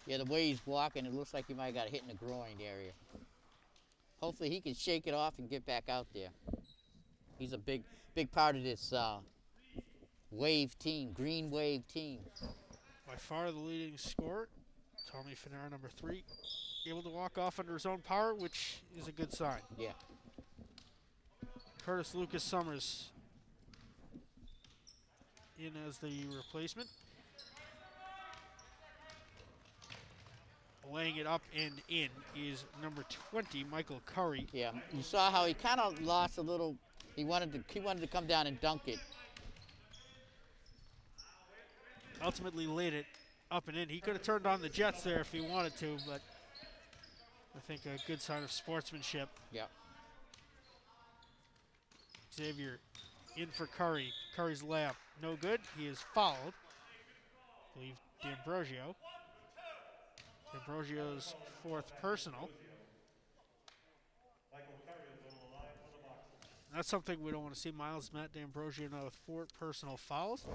Yeah, the way he's walking, it looks like he might have got hit in the groin area. Hopefully he can shake it off and get back out there. He's a big part of this wave team, green wave team.
By far the leading scorer, Tommy Finera, number 3, able to walk off under his own power, which is a good sign.
Yeah.
Curtis Lucas Summers in as the replacement. Laying it up and in is number 20, Michael Curry.
Yeah, you saw how he kind of lost a little. He wanted to come down and dunk it.
Ultimately laid it up and in. He could have turned on the Jets there if he wanted to, but I think a good sign of sportsmanship.
Yeah.
Xavier in for Curry. Curry's layup, no good. He is fouled. I believe D'Ambrosio. D'Ambrosio's 4th personal. That's something we don't want to see. Miles Matt D'Ambrosio now with 4 personal fouls.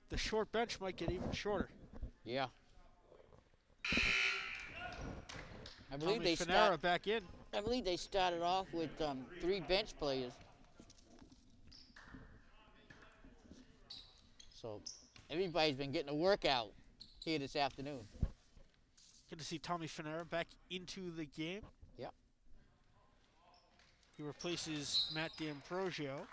The short bench might get even shorter.
Yeah. I believe
back in.
I believe they started off with 3 bench players. So everybody's been getting a workout here this afternoon.
Good to see Tommy Finera back into the game.
Yep.
He replaces Matt D'Ambrosio.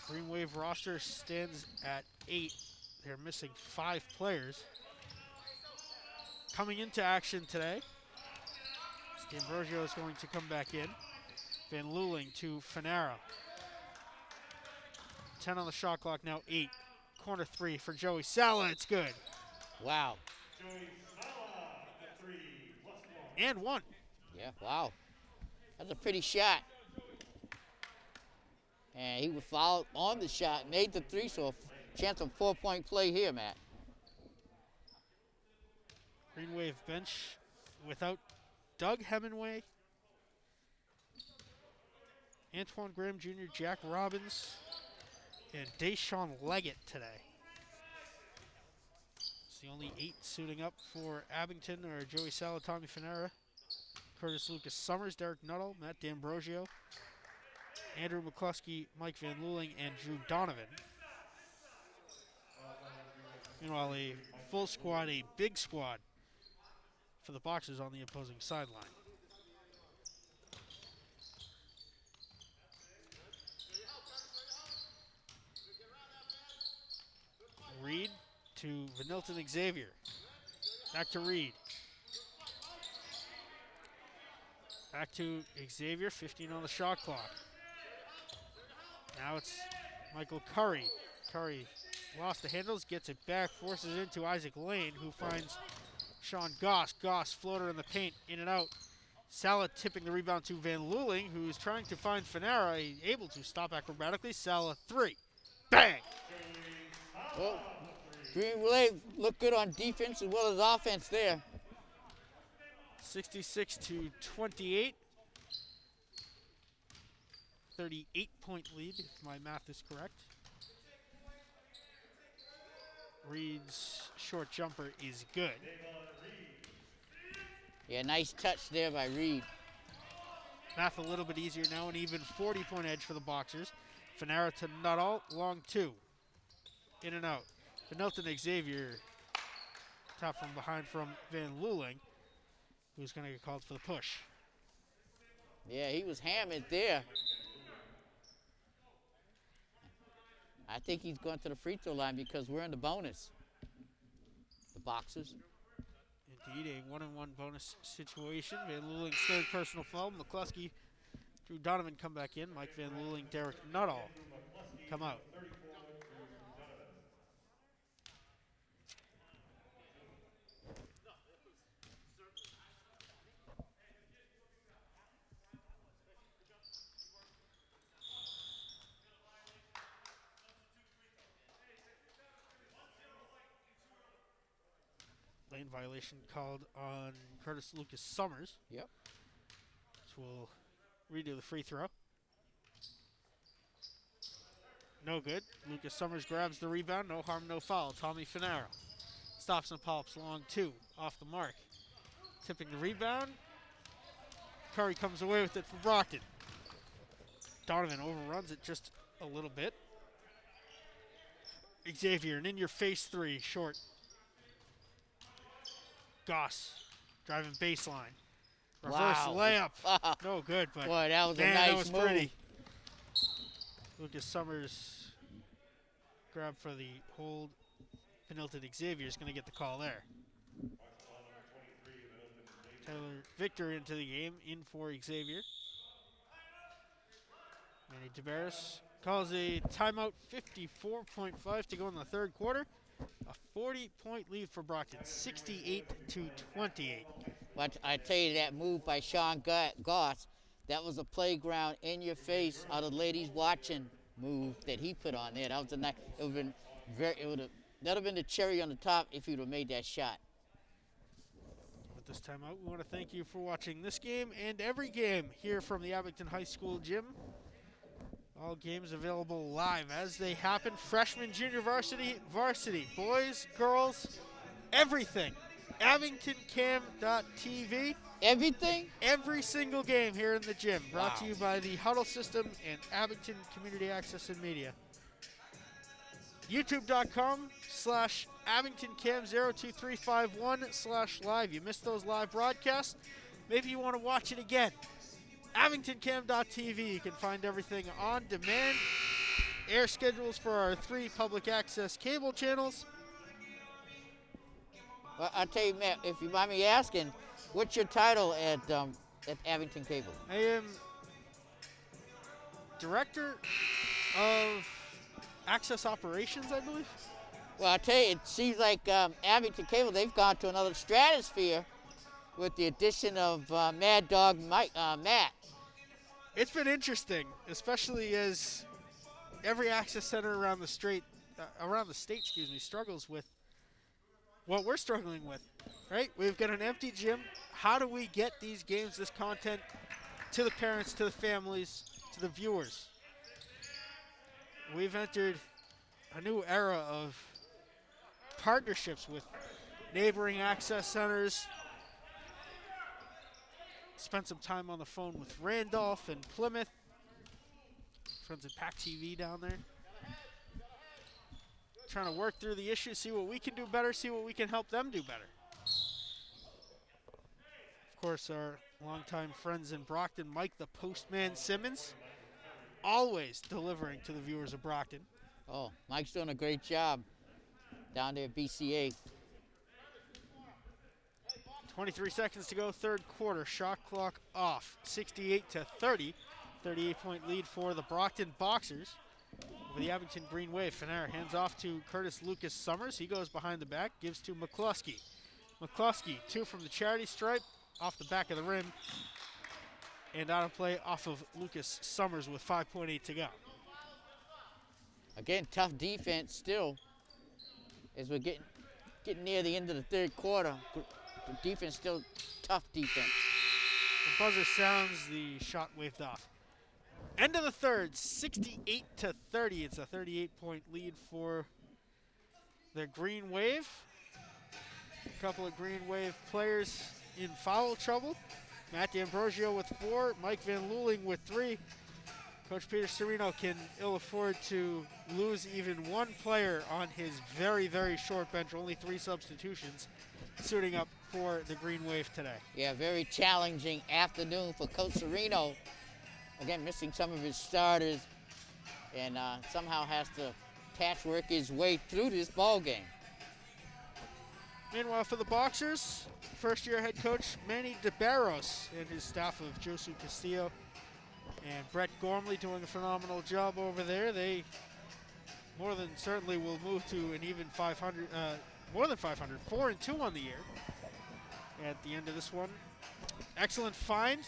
Green Wave roster stands at 8. They're missing 5 players. Coming into action today, D'Ambrosio is going to come back in. Van Luling to Finera. 10 on the shot clock, now 8. Corner 3 for Joey Sala, it's good.
Wow.
And 1.
Yeah, wow. That's a pretty shot. And he was fouled on the shot, made the 3, so a chance of 4-point play here, Matt.
Green Wave bench without Doug Hemingway, Antoine Graham Jr., Jack Robbins, and Deshaun Leggett today. It's the only 8 suiting up for Abington are Joey Sala, Tommy Finera, Curtis Lucas Summers, Derek Nuttall, Matt D'Ambrosio, Andrew McCluskey, Mike Van Luling, and Drew Donovan. Meanwhile, a full squad, a big squad for the Boxers on the opposing sideline. Reed to Vanilton Xavier. Back to Reed. Back to Xavier, 15 on the shot clock. Now it's Michael Curry. Curry lost the handles, gets it back, forces it into Isaac Lane, who finds Sean Goss. Goss floater in the paint, in and out. Sala tipping the rebound to Van Luling, who's trying to find Finera. He's able to stop acrobatically. Sala 3. Bang!
Well, Green Wave looked good on defense as well as offense there.
66 to 28. 38-point lead, if my math is correct. Reed's short jumper is good.
Yeah, nice touch there by Reed.
Math a little bit easier now, an even 40-point edge for the Boxers. Finera to Nuttall, long 2. In and out. Vanilton Xavier, top from behind from Van Luling, who's going to get called for the push.
Yeah, he was hammered there. I think he's going to the free throw line because we're in the bonus. The Boxers.
Indeed, a 1-on-1 bonus situation. Van Luling's 3rd personal foul. McCluskey, Drew Donovan come back in. Mike Van Luling, Derek Nuttall come out. lane violation called on Curtis Lucas Summers.
Yep.
So we'll redo the free throw. No good. Lucas Summers grabs the rebound. No harm, no foul. Tommy Finaro stops and pops. Long two. Off the mark. Tipping the rebound. Curry comes away with it for Brockton. Donovan overruns it just a little bit. Xavier, an in-your-face three. Short. Goss driving baseline. Reverse layup. No good, but
boy, that was
man,
a nice
that was
move.
pretty. Lucas Summers grab for the hold. Penalty to Xavier is going to get the call there. Taylor Victor into the game, in for Xavier. Manny Tabaris calls a timeout, 54.5 to go in the third quarter. A 40-point lead for Brockton, 68-28.
But I tell you, that move by Sean Goss, that was a playground in your face, out of ladies watching move that he put on there. That was a nice. That'd have been the cherry on the top if you'd have made that shot.
With this timeout, we want to thank you for watching this game and every game here from the Abington High School gym. All games available live as they happen. Freshman, junior varsity, boys, girls, everything. AbingtonCam.tv.
Everything?
Every single game here in the gym. Brought
Wow.
to you by the Huddle System and Abington Community Access and Media. YouTube.com/AbingtonCam02351/live. You missed those live broadcasts. Maybe you want to watch it again. AbingtonCam.tv. You can find everything on demand. Air schedules for our 3 public access cable channels.
Well, I'll tell you, Matt, if you mind me asking, what's your title at Abington Cable?
I am Director of Access Operations, I believe.
Well, I'll tell you, it seems like Abington Cable, they've gone to another stratosphere with the addition of Mad Dog Matt.
It's been interesting, especially as every access center around the state, struggles with what we're struggling with, right? We've got an empty gym. How do we get these games, this content, to the parents, to the families, to the viewers? We've entered a new era of partnerships with neighboring access centers. Spent some time on the phone with Randolph and Plymouth. Friends at Pac TV down there. Trying to work through the issues, see what we can do better, see what we can help them do better. Of course, our longtime friends in Brockton, Mike the Postman Simmons, always delivering to the viewers of Brockton.
Oh, Mike's doing a great job down there at BCA.
23 seconds to go, third quarter. Shot clock off. 68-30. 38-point lead for the Brockton Boxers. Over the Abington Green Wave, Finara hands off to Curtis Lucas Summers. He goes behind the back, gives to McCluskey. McCluskey, 2 from the charity stripe, off the back of the rim. And out of play off of Lucas Summers with 5.8 to go.
Again, tough defense still as we're getting near the end of the third quarter. The defense still tough defense.
The buzzer sounds, the shot waved off. End of the third, 68-30. It's a 38-point lead for the Green Wave. A couple of Green Wave players in foul trouble. Matt D'Ambrosio with 4, Mike Van Luling with 3. Coach Peter Serino can ill afford to lose even one player on his very, very short bench. Only 3 substitutions suiting up for the Green Wave today.
Yeah, very challenging afternoon for Coach Serino. Again, missing some of his starters and somehow has to patchwork his way through this ball game.
Meanwhile, for the Boxers, first-year head coach Manny DeBarros and his staff of Josu Castillo and Brett Gormley doing a phenomenal job over there. They more than certainly will move to an even 500, more than 500, 4-2 on the year at the end of this one. Excellent find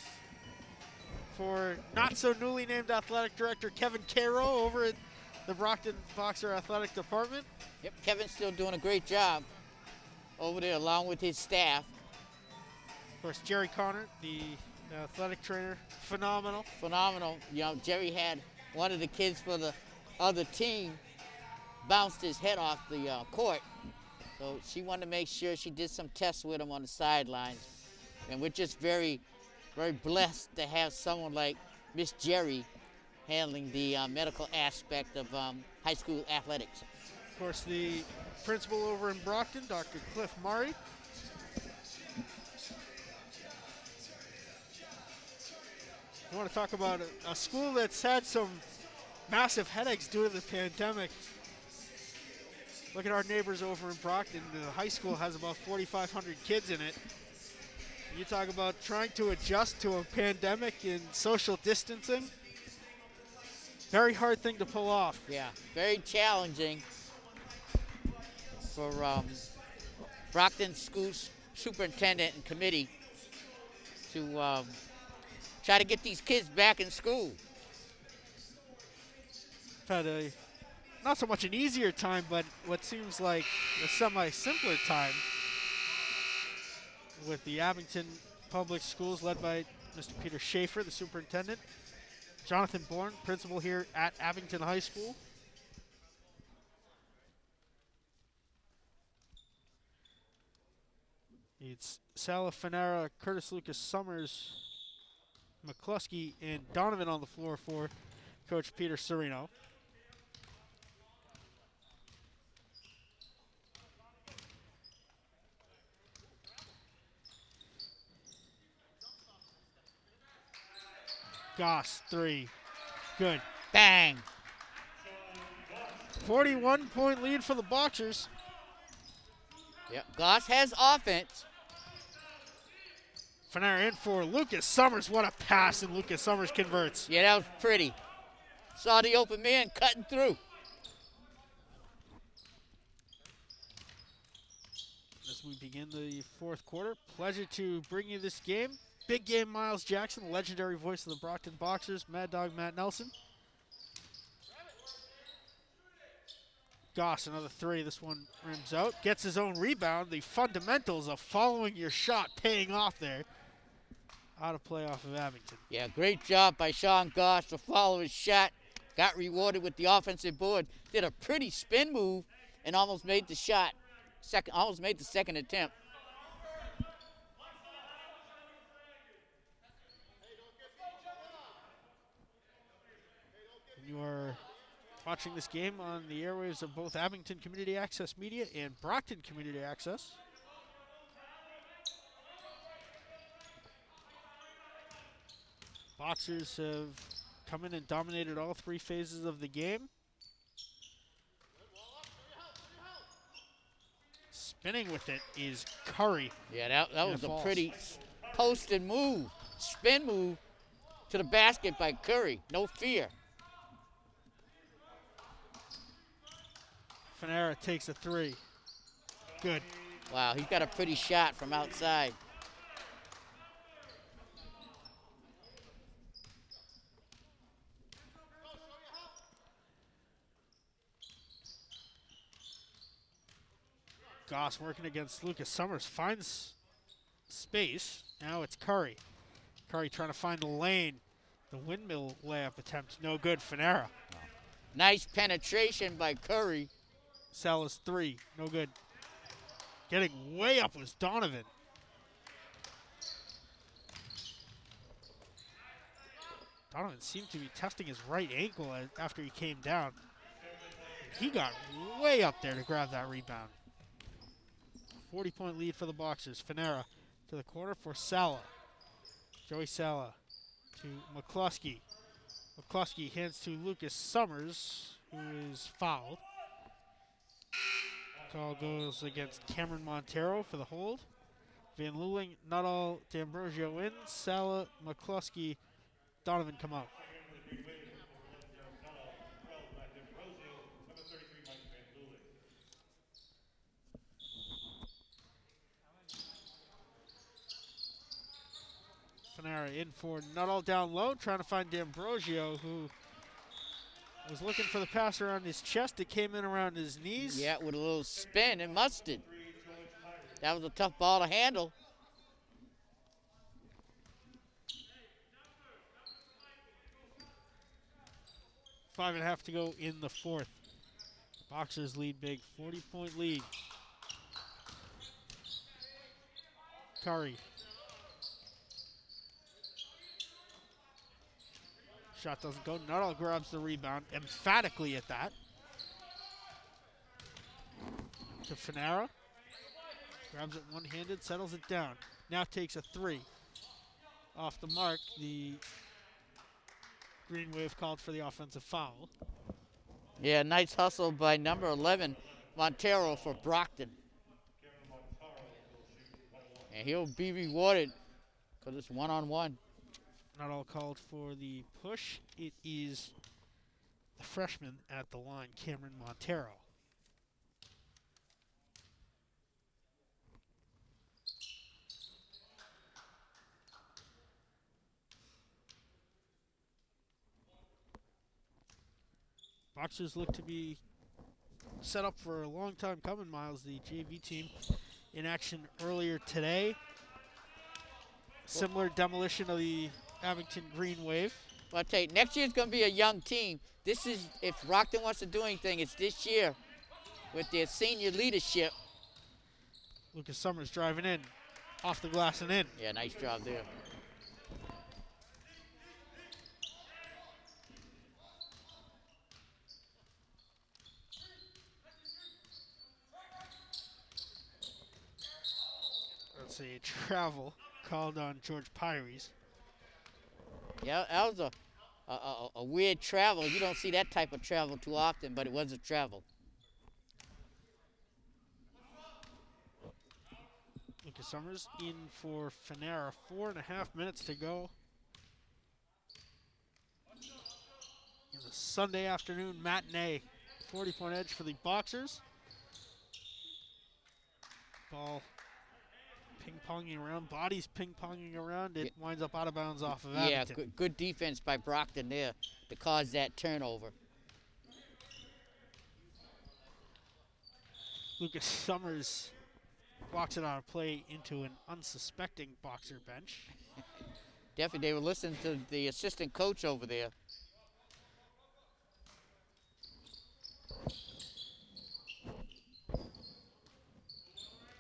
for not so newly named athletic director Kevin Caro over at the Brockton Boxer Athletic Department.
Yep, Kevin's still doing a great job. over there along with his staff.
Of course, Jerry Connor, the athletic trainer, phenomenal.
Phenomenal. You know, Jerry had one of the kids for the other team bounced his head off the court. So she wanted to make sure she did some tests with him on the sidelines. And we're just very, very blessed to have someone like Miss Jerry handling the medical aspect of high school athletics.
Of course, the principal over in Brockton, Dr. Cliff Murray. I want to talk about a school that's had some massive headaches due to the pandemic. Look at our neighbors over in Brockton. The high school has about 4,500 kids in it. You talk about trying to adjust to a pandemic and social distancing. Very hard thing to pull off.
Yeah, very challenging for Brockton School Superintendent and committee to try to get these kids back in school.
Had a not so much an easier time, but what seems like a semi-simpler time with the Abington Public Schools led by Mr. Peter Schaefer, the superintendent. Jonathan Bourne, principal here at Abington High School. It's Sala Fanera, Curtis Lucas Summers, McCluskey, and Donovan on the floor for Coach Peter Serino. Goss, three. Good.
Bang.
41-point lead for the Boxers.
Yep, Goss has offense.
Fanera in for Lucas Summers. What a pass, and Lucas Summers converts.
Yeah, that was pretty. Saw the open man cutting through.
As we begin the fourth quarter, pleasure to bring you this game. Big game Miles Jackson, the legendary voice of the Brockton Boxers, Mad Dog Matt Nelson. Goss, another three. This one rims out. Gets his own rebound. The fundamentals of following your shot paying off there. Out of play off of Abington.
Yeah, great job by Sean Goss to follow his shot. Got rewarded with the offensive board. Did a pretty spin move and almost made the shot. Almost made the second attempt.
You are watching this game on the airwaves of both Abington Community Access Media and Brockton Community Access. Boxers have come in and dominated all three phases of the game. Spinning with it is Curry.
Yeah, that was a pretty posted move, spin move to the basket by Curry. No fear.
Fanera takes a three. Good.
Wow, he's got a pretty shot from outside.
Goss working against Lucas Summers, finds space. Now it's Curry. Curry trying to find the lane. The windmill layup attempt, no good. Fanera.
Nice penetration by Curry.
Sala's three, no good. Getting way up was Donovan. Donovan seemed to be testing his right ankle after he came down. He got way up there to grab that rebound. 40-point lead for the Boxers. Fanera to the corner for Sala. Joey Sala to McCluskey. McCluskey hands to Lucas Summers, who is fouled. Call goes against Cameron Montero for the hold. Van Luling, Nuttall, D'Ambrosio in. Sala, McCluskey, Donovan come out. Fanera in for Nuttall down low, trying to find D'Ambrosio, who was looking for the pass around his chest. It came in around his knees.
Yeah, with a little spin and mustard. That was a tough ball to handle.
5.5 to go in the fourth. Boxers lead big, 40-point lead. Curry. Shot doesn't go. Nuttall grabs the rebound emphatically at that. To Fanara. Grabs it one-handed, settles it down. Now takes a three. Off the mark, the Green Wave called for the offensive foul.
Yeah, nice hustle by number 11, Montero, for Brockton. And he'll be rewarded because it's one-on-one.
Nuttall called for the push. It is the freshman at the line, Cameron Montero. Boxers look to be set up for a long time coming, Miles. The JV team in action earlier today. Similar demolition of the Abington Green Wave.
Well, I tell you, next year's going to be a young team. This is, if Brockton wants to do anything, it's this year with their senior leadership.
Lucas Summers driving in, off the glass and in.
Yeah, nice job there.
That's a travel called on George Pyries.
Yeah, that was a weird travel. You don't see that type of travel too often, but it was a travel.
Lucas Summers in for Fanara. 4.5 minutes to go. In the Sunday afternoon matinee. 40-point edge for the Boxers. Ball ping-ponging around, bodies ping-ponging around. It winds up out of bounds off of Abington.
Yeah, good defense by Brockton there to cause that turnover.
Lucas Summers walks it on a play into an unsuspecting Boxer bench.
Definitely, they were listening to the assistant coach over there.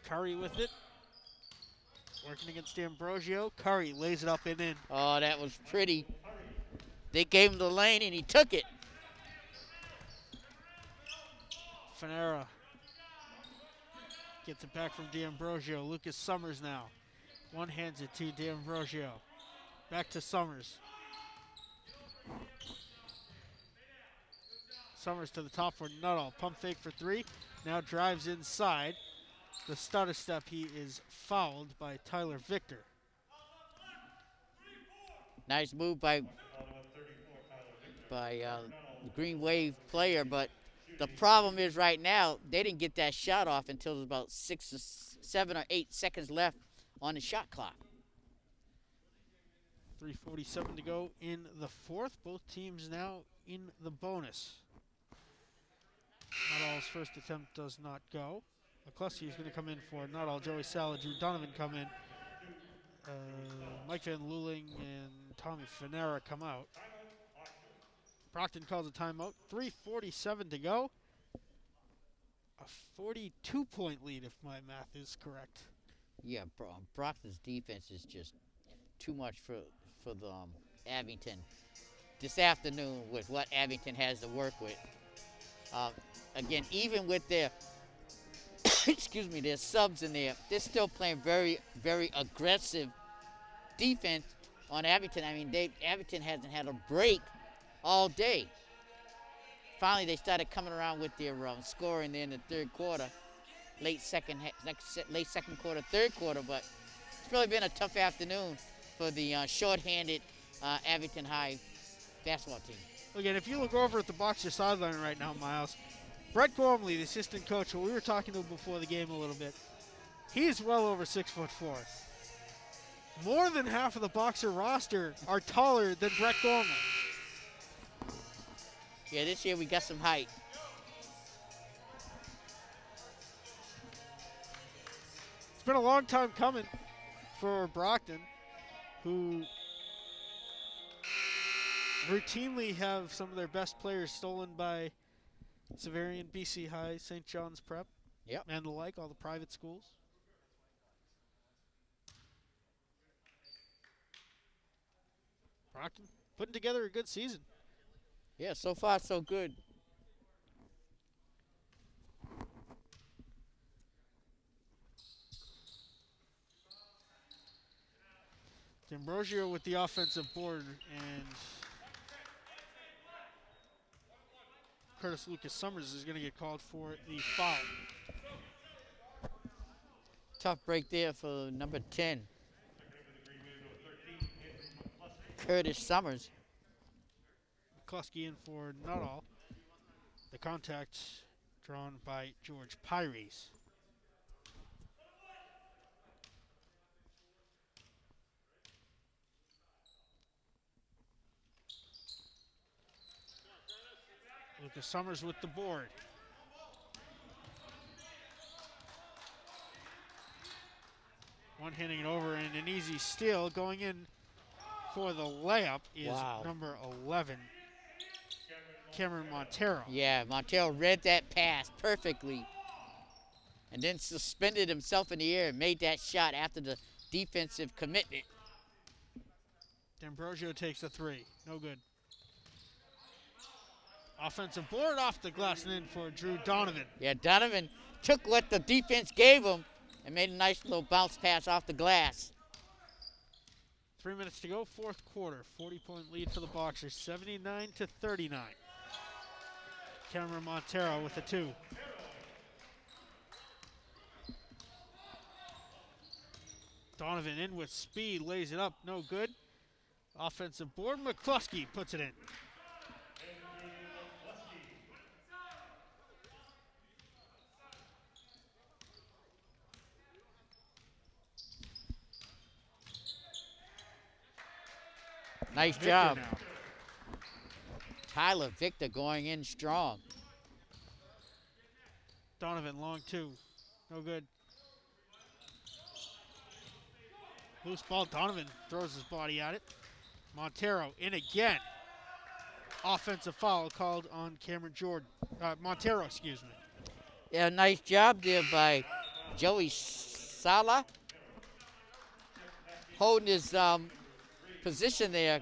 Curry with it. Working against D'Ambrosio. Curry lays it up and in.
Oh, that was pretty. They gave him the lane and he took it.
Fanara gets it back from D'Ambrosio. Lucas Summers now. One hands it to D'Ambrosio. Back to Summers. Summers to the top for Nuttall. Pump fake for three. Now drives inside. The stutter step, he is fouled by Tyler Victor.
Nice move by the Green Wave player, but the problem is right now they didn't get that shot off until there was about 7 or 8 seconds left on the shot clock.
3:47 to go in the fourth. Both teams now in the bonus. Nuttall's first attempt does not go. McCluskey is going to come in for Nuttall. Joey Sala, Drew Donovan come in. Mike Van Luling and Tommy Fanara come out. Brockton calls a timeout. 3:47 to go. A 42-point lead, if my math is correct.
Yeah, Brockton's defense is just too much for the Abington this afternoon with what Abington has to work with. Again, even with their excuse me, their subs in there, they're still playing very, very aggressive defense on Abington. I mean, Abington hasn't had a break all day. Finally, they started coming around with their scoring there in the third quarter, late second quarter, third quarter. But it's really been a tough afternoon for the short-handed Abington High basketball team.
Again, if you look over at the Boxer sideline right now, Miles, Brett Gormley, the assistant coach, who we were talking to before the game a little bit, he's well over 6'4". More than half of the Boxer roster are taller than Brett Gormley.
Yeah, this year we got some height.
been a long time coming for Brockton, who routinely have some of their best players stolen by Xaverian, BC High, St. John's Prep,
Yep.
and the like, all the private schools. Brockton putting together a good season.
Yeah, so far so good.
D'Ambrosio with the offensive board, and Curtis Lucas Summers is going to get called for the foul.
Tough break there for number 10. Curtis Summers.
McCluskey in for Nuttall. The contact drawn by George Pyres. Lucas Summers with the board. One-handing it over and an easy steal. Going in for the layup is number 11, Cameron Montero.
Yeah, Montero read that pass perfectly and then suspended himself in the air and made that shot after the defensive commitment.
D'Ambrosio takes a three. No good. Offensive board off the glass and in for Drew Donovan.
Yeah, Donovan took what the defense gave him and made a nice little bounce pass off the glass.
3 minutes to go, fourth quarter. 40-point lead for the Boxers, 79-39. Cameron Montero with a two. Donovan in with speed, lays it up, no good. Offensive board, McCluskey puts it in.
Nice
Victor
job.
now.
Tyler Victor going in strong.
Donovan, long two. No good. Loose ball, Donovan throws his body at it. Montero in again. Offensive foul called on Cameron Jordan. Montero, excuse me.
Yeah, nice job there by Joey Sala. Holding his position there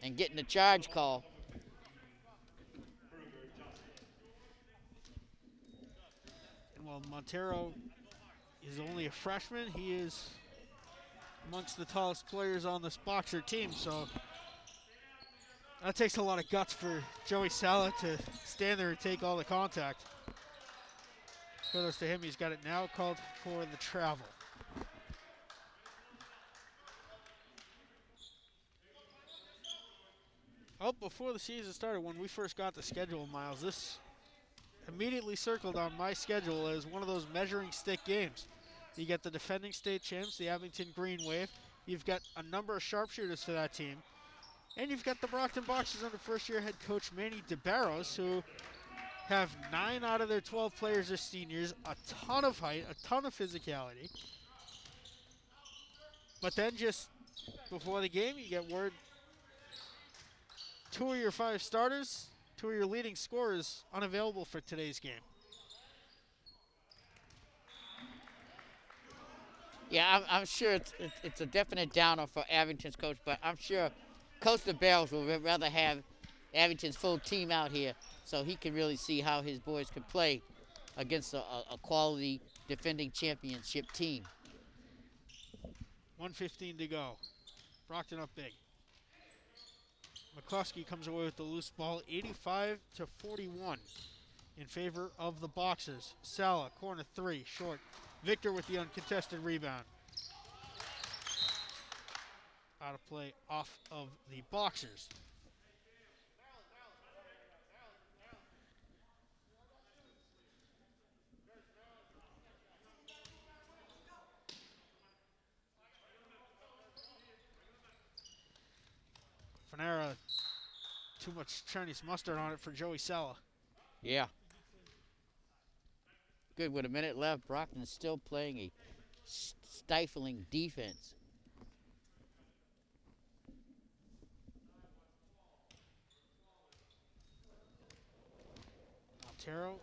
and getting the charge call.
And while Montero is only a freshman, he is amongst the tallest players on this Boxer team, so that takes a lot of guts for Joey Sala to stand there and take all the contact. Kudos to him, he's got it now, called for the travel. Oh, before the season started, when we first got the schedule, Miles, this immediately circled on my schedule as one of those measuring stick games. You get the defending state champs, the Abington Green Wave. You've got a number of sharpshooters for that team. And you've got the Brockton Boxers under first-year head coach Manny DeBarros, who have 9 out of their 12 players as seniors, a ton of height, a ton of physicality. But then just before the game, you get word 2 of your 5 starters, 2 of your leading scorers unavailable for today's game.
Yeah, I'm sure it's a definite downer for Abington's coach, but I'm sure Coach DeBarros would rather have Abington's full team out here so he can really see how his boys can play against a quality defending championship team.
1:15 to go. Brockton up big. McCluskey comes away with the loose ball, 85-41 in favor of the Boxers. Sala, corner three, short. Victor with the uncontested rebound. Out of play off of the Boxers. Fanera, too much Chinese mustard on it for Joey Sala.
Yeah. good. With a minute left, Brockton is still playing a stifling defense.
Montero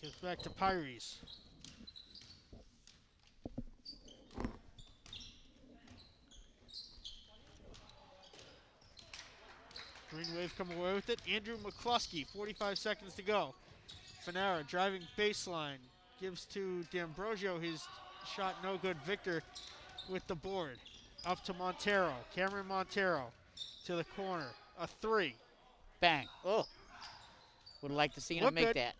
gives back to Pyres. Green Wave come away with it. Andrew McCluskey, 45 seconds to go. Fanara driving baseline. Gives to D'Ambrosio. His shot no good. Victor with the board. Up to Montero. Cameron Montero to the corner. A three.
Bang. Oh. Would have liked to see him
Look
make
good.
that.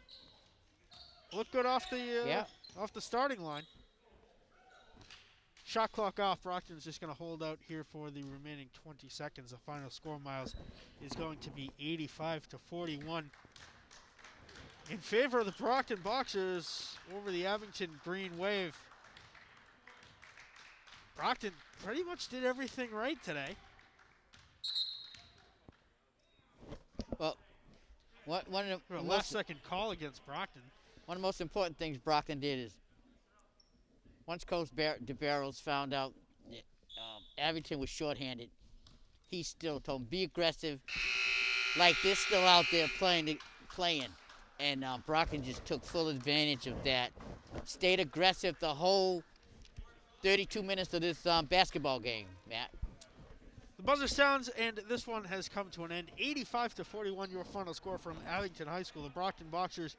Look good off the starting line. Shot clock off. Brockton's just going to hold out here for the remaining 20 seconds. The final score, Miles, is going to be 85-41 in favor of the Brockton Boxers over the Abington Green Wave. Brockton pretty much did everything right today.
Well, one of the
last second call against Brockton.
One of the most important things Brockton did is once Coach DeBarros found out that Abington was shorthanded, he still told him, be aggressive. Like they're still out there playing. And Brockton just took full advantage of that. Stayed aggressive the whole 32 minutes of this basketball game, Matt.
The buzzer sounds, and this one has come to an end. 85-41, your final score from Abington High School. The Brockton Boxers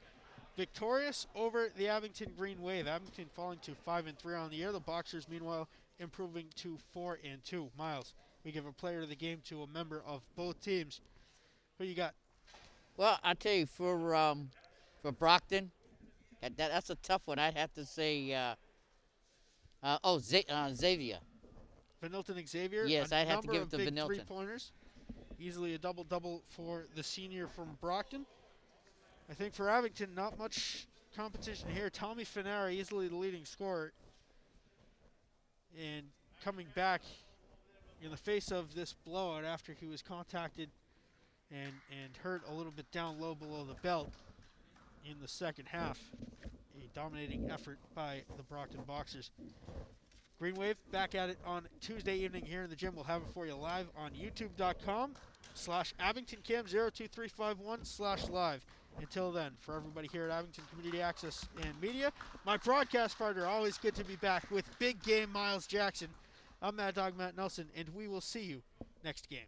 victorious over the Abington Green Wave. Abington falling to 5-3 on the year. The Boxers, meanwhile, improving to 4-2. Miles, we give a player of the game to a member of both teams. Who you got?
Well, I tell you, for Brockton, that's a tough one. I'd have to say, Xavier.
Vanilton Xavier.
Yes, I'd have to give it to
Vanilton.
Vanilton.
3-pointers. Easily a double-double for the senior from Brockton. I think for Abington, not much competition here. Tommy Fanara, easily the leading scorer. And coming back in the face of this blowout after he was contacted and hurt a little bit down low below the belt in the second half. A dominating effort by the Brockton Boxers. Green Wave back at it on Tuesday evening here in the gym. We'll have it for you live on youtube.com/AbingtonCam02351/live. Until then, for everybody here at Abington Community Access and Media, my broadcast partner, always good to be back with Big Game Miles Jackson. I'm Mad Dog Matt Nelson, and we will see you next game.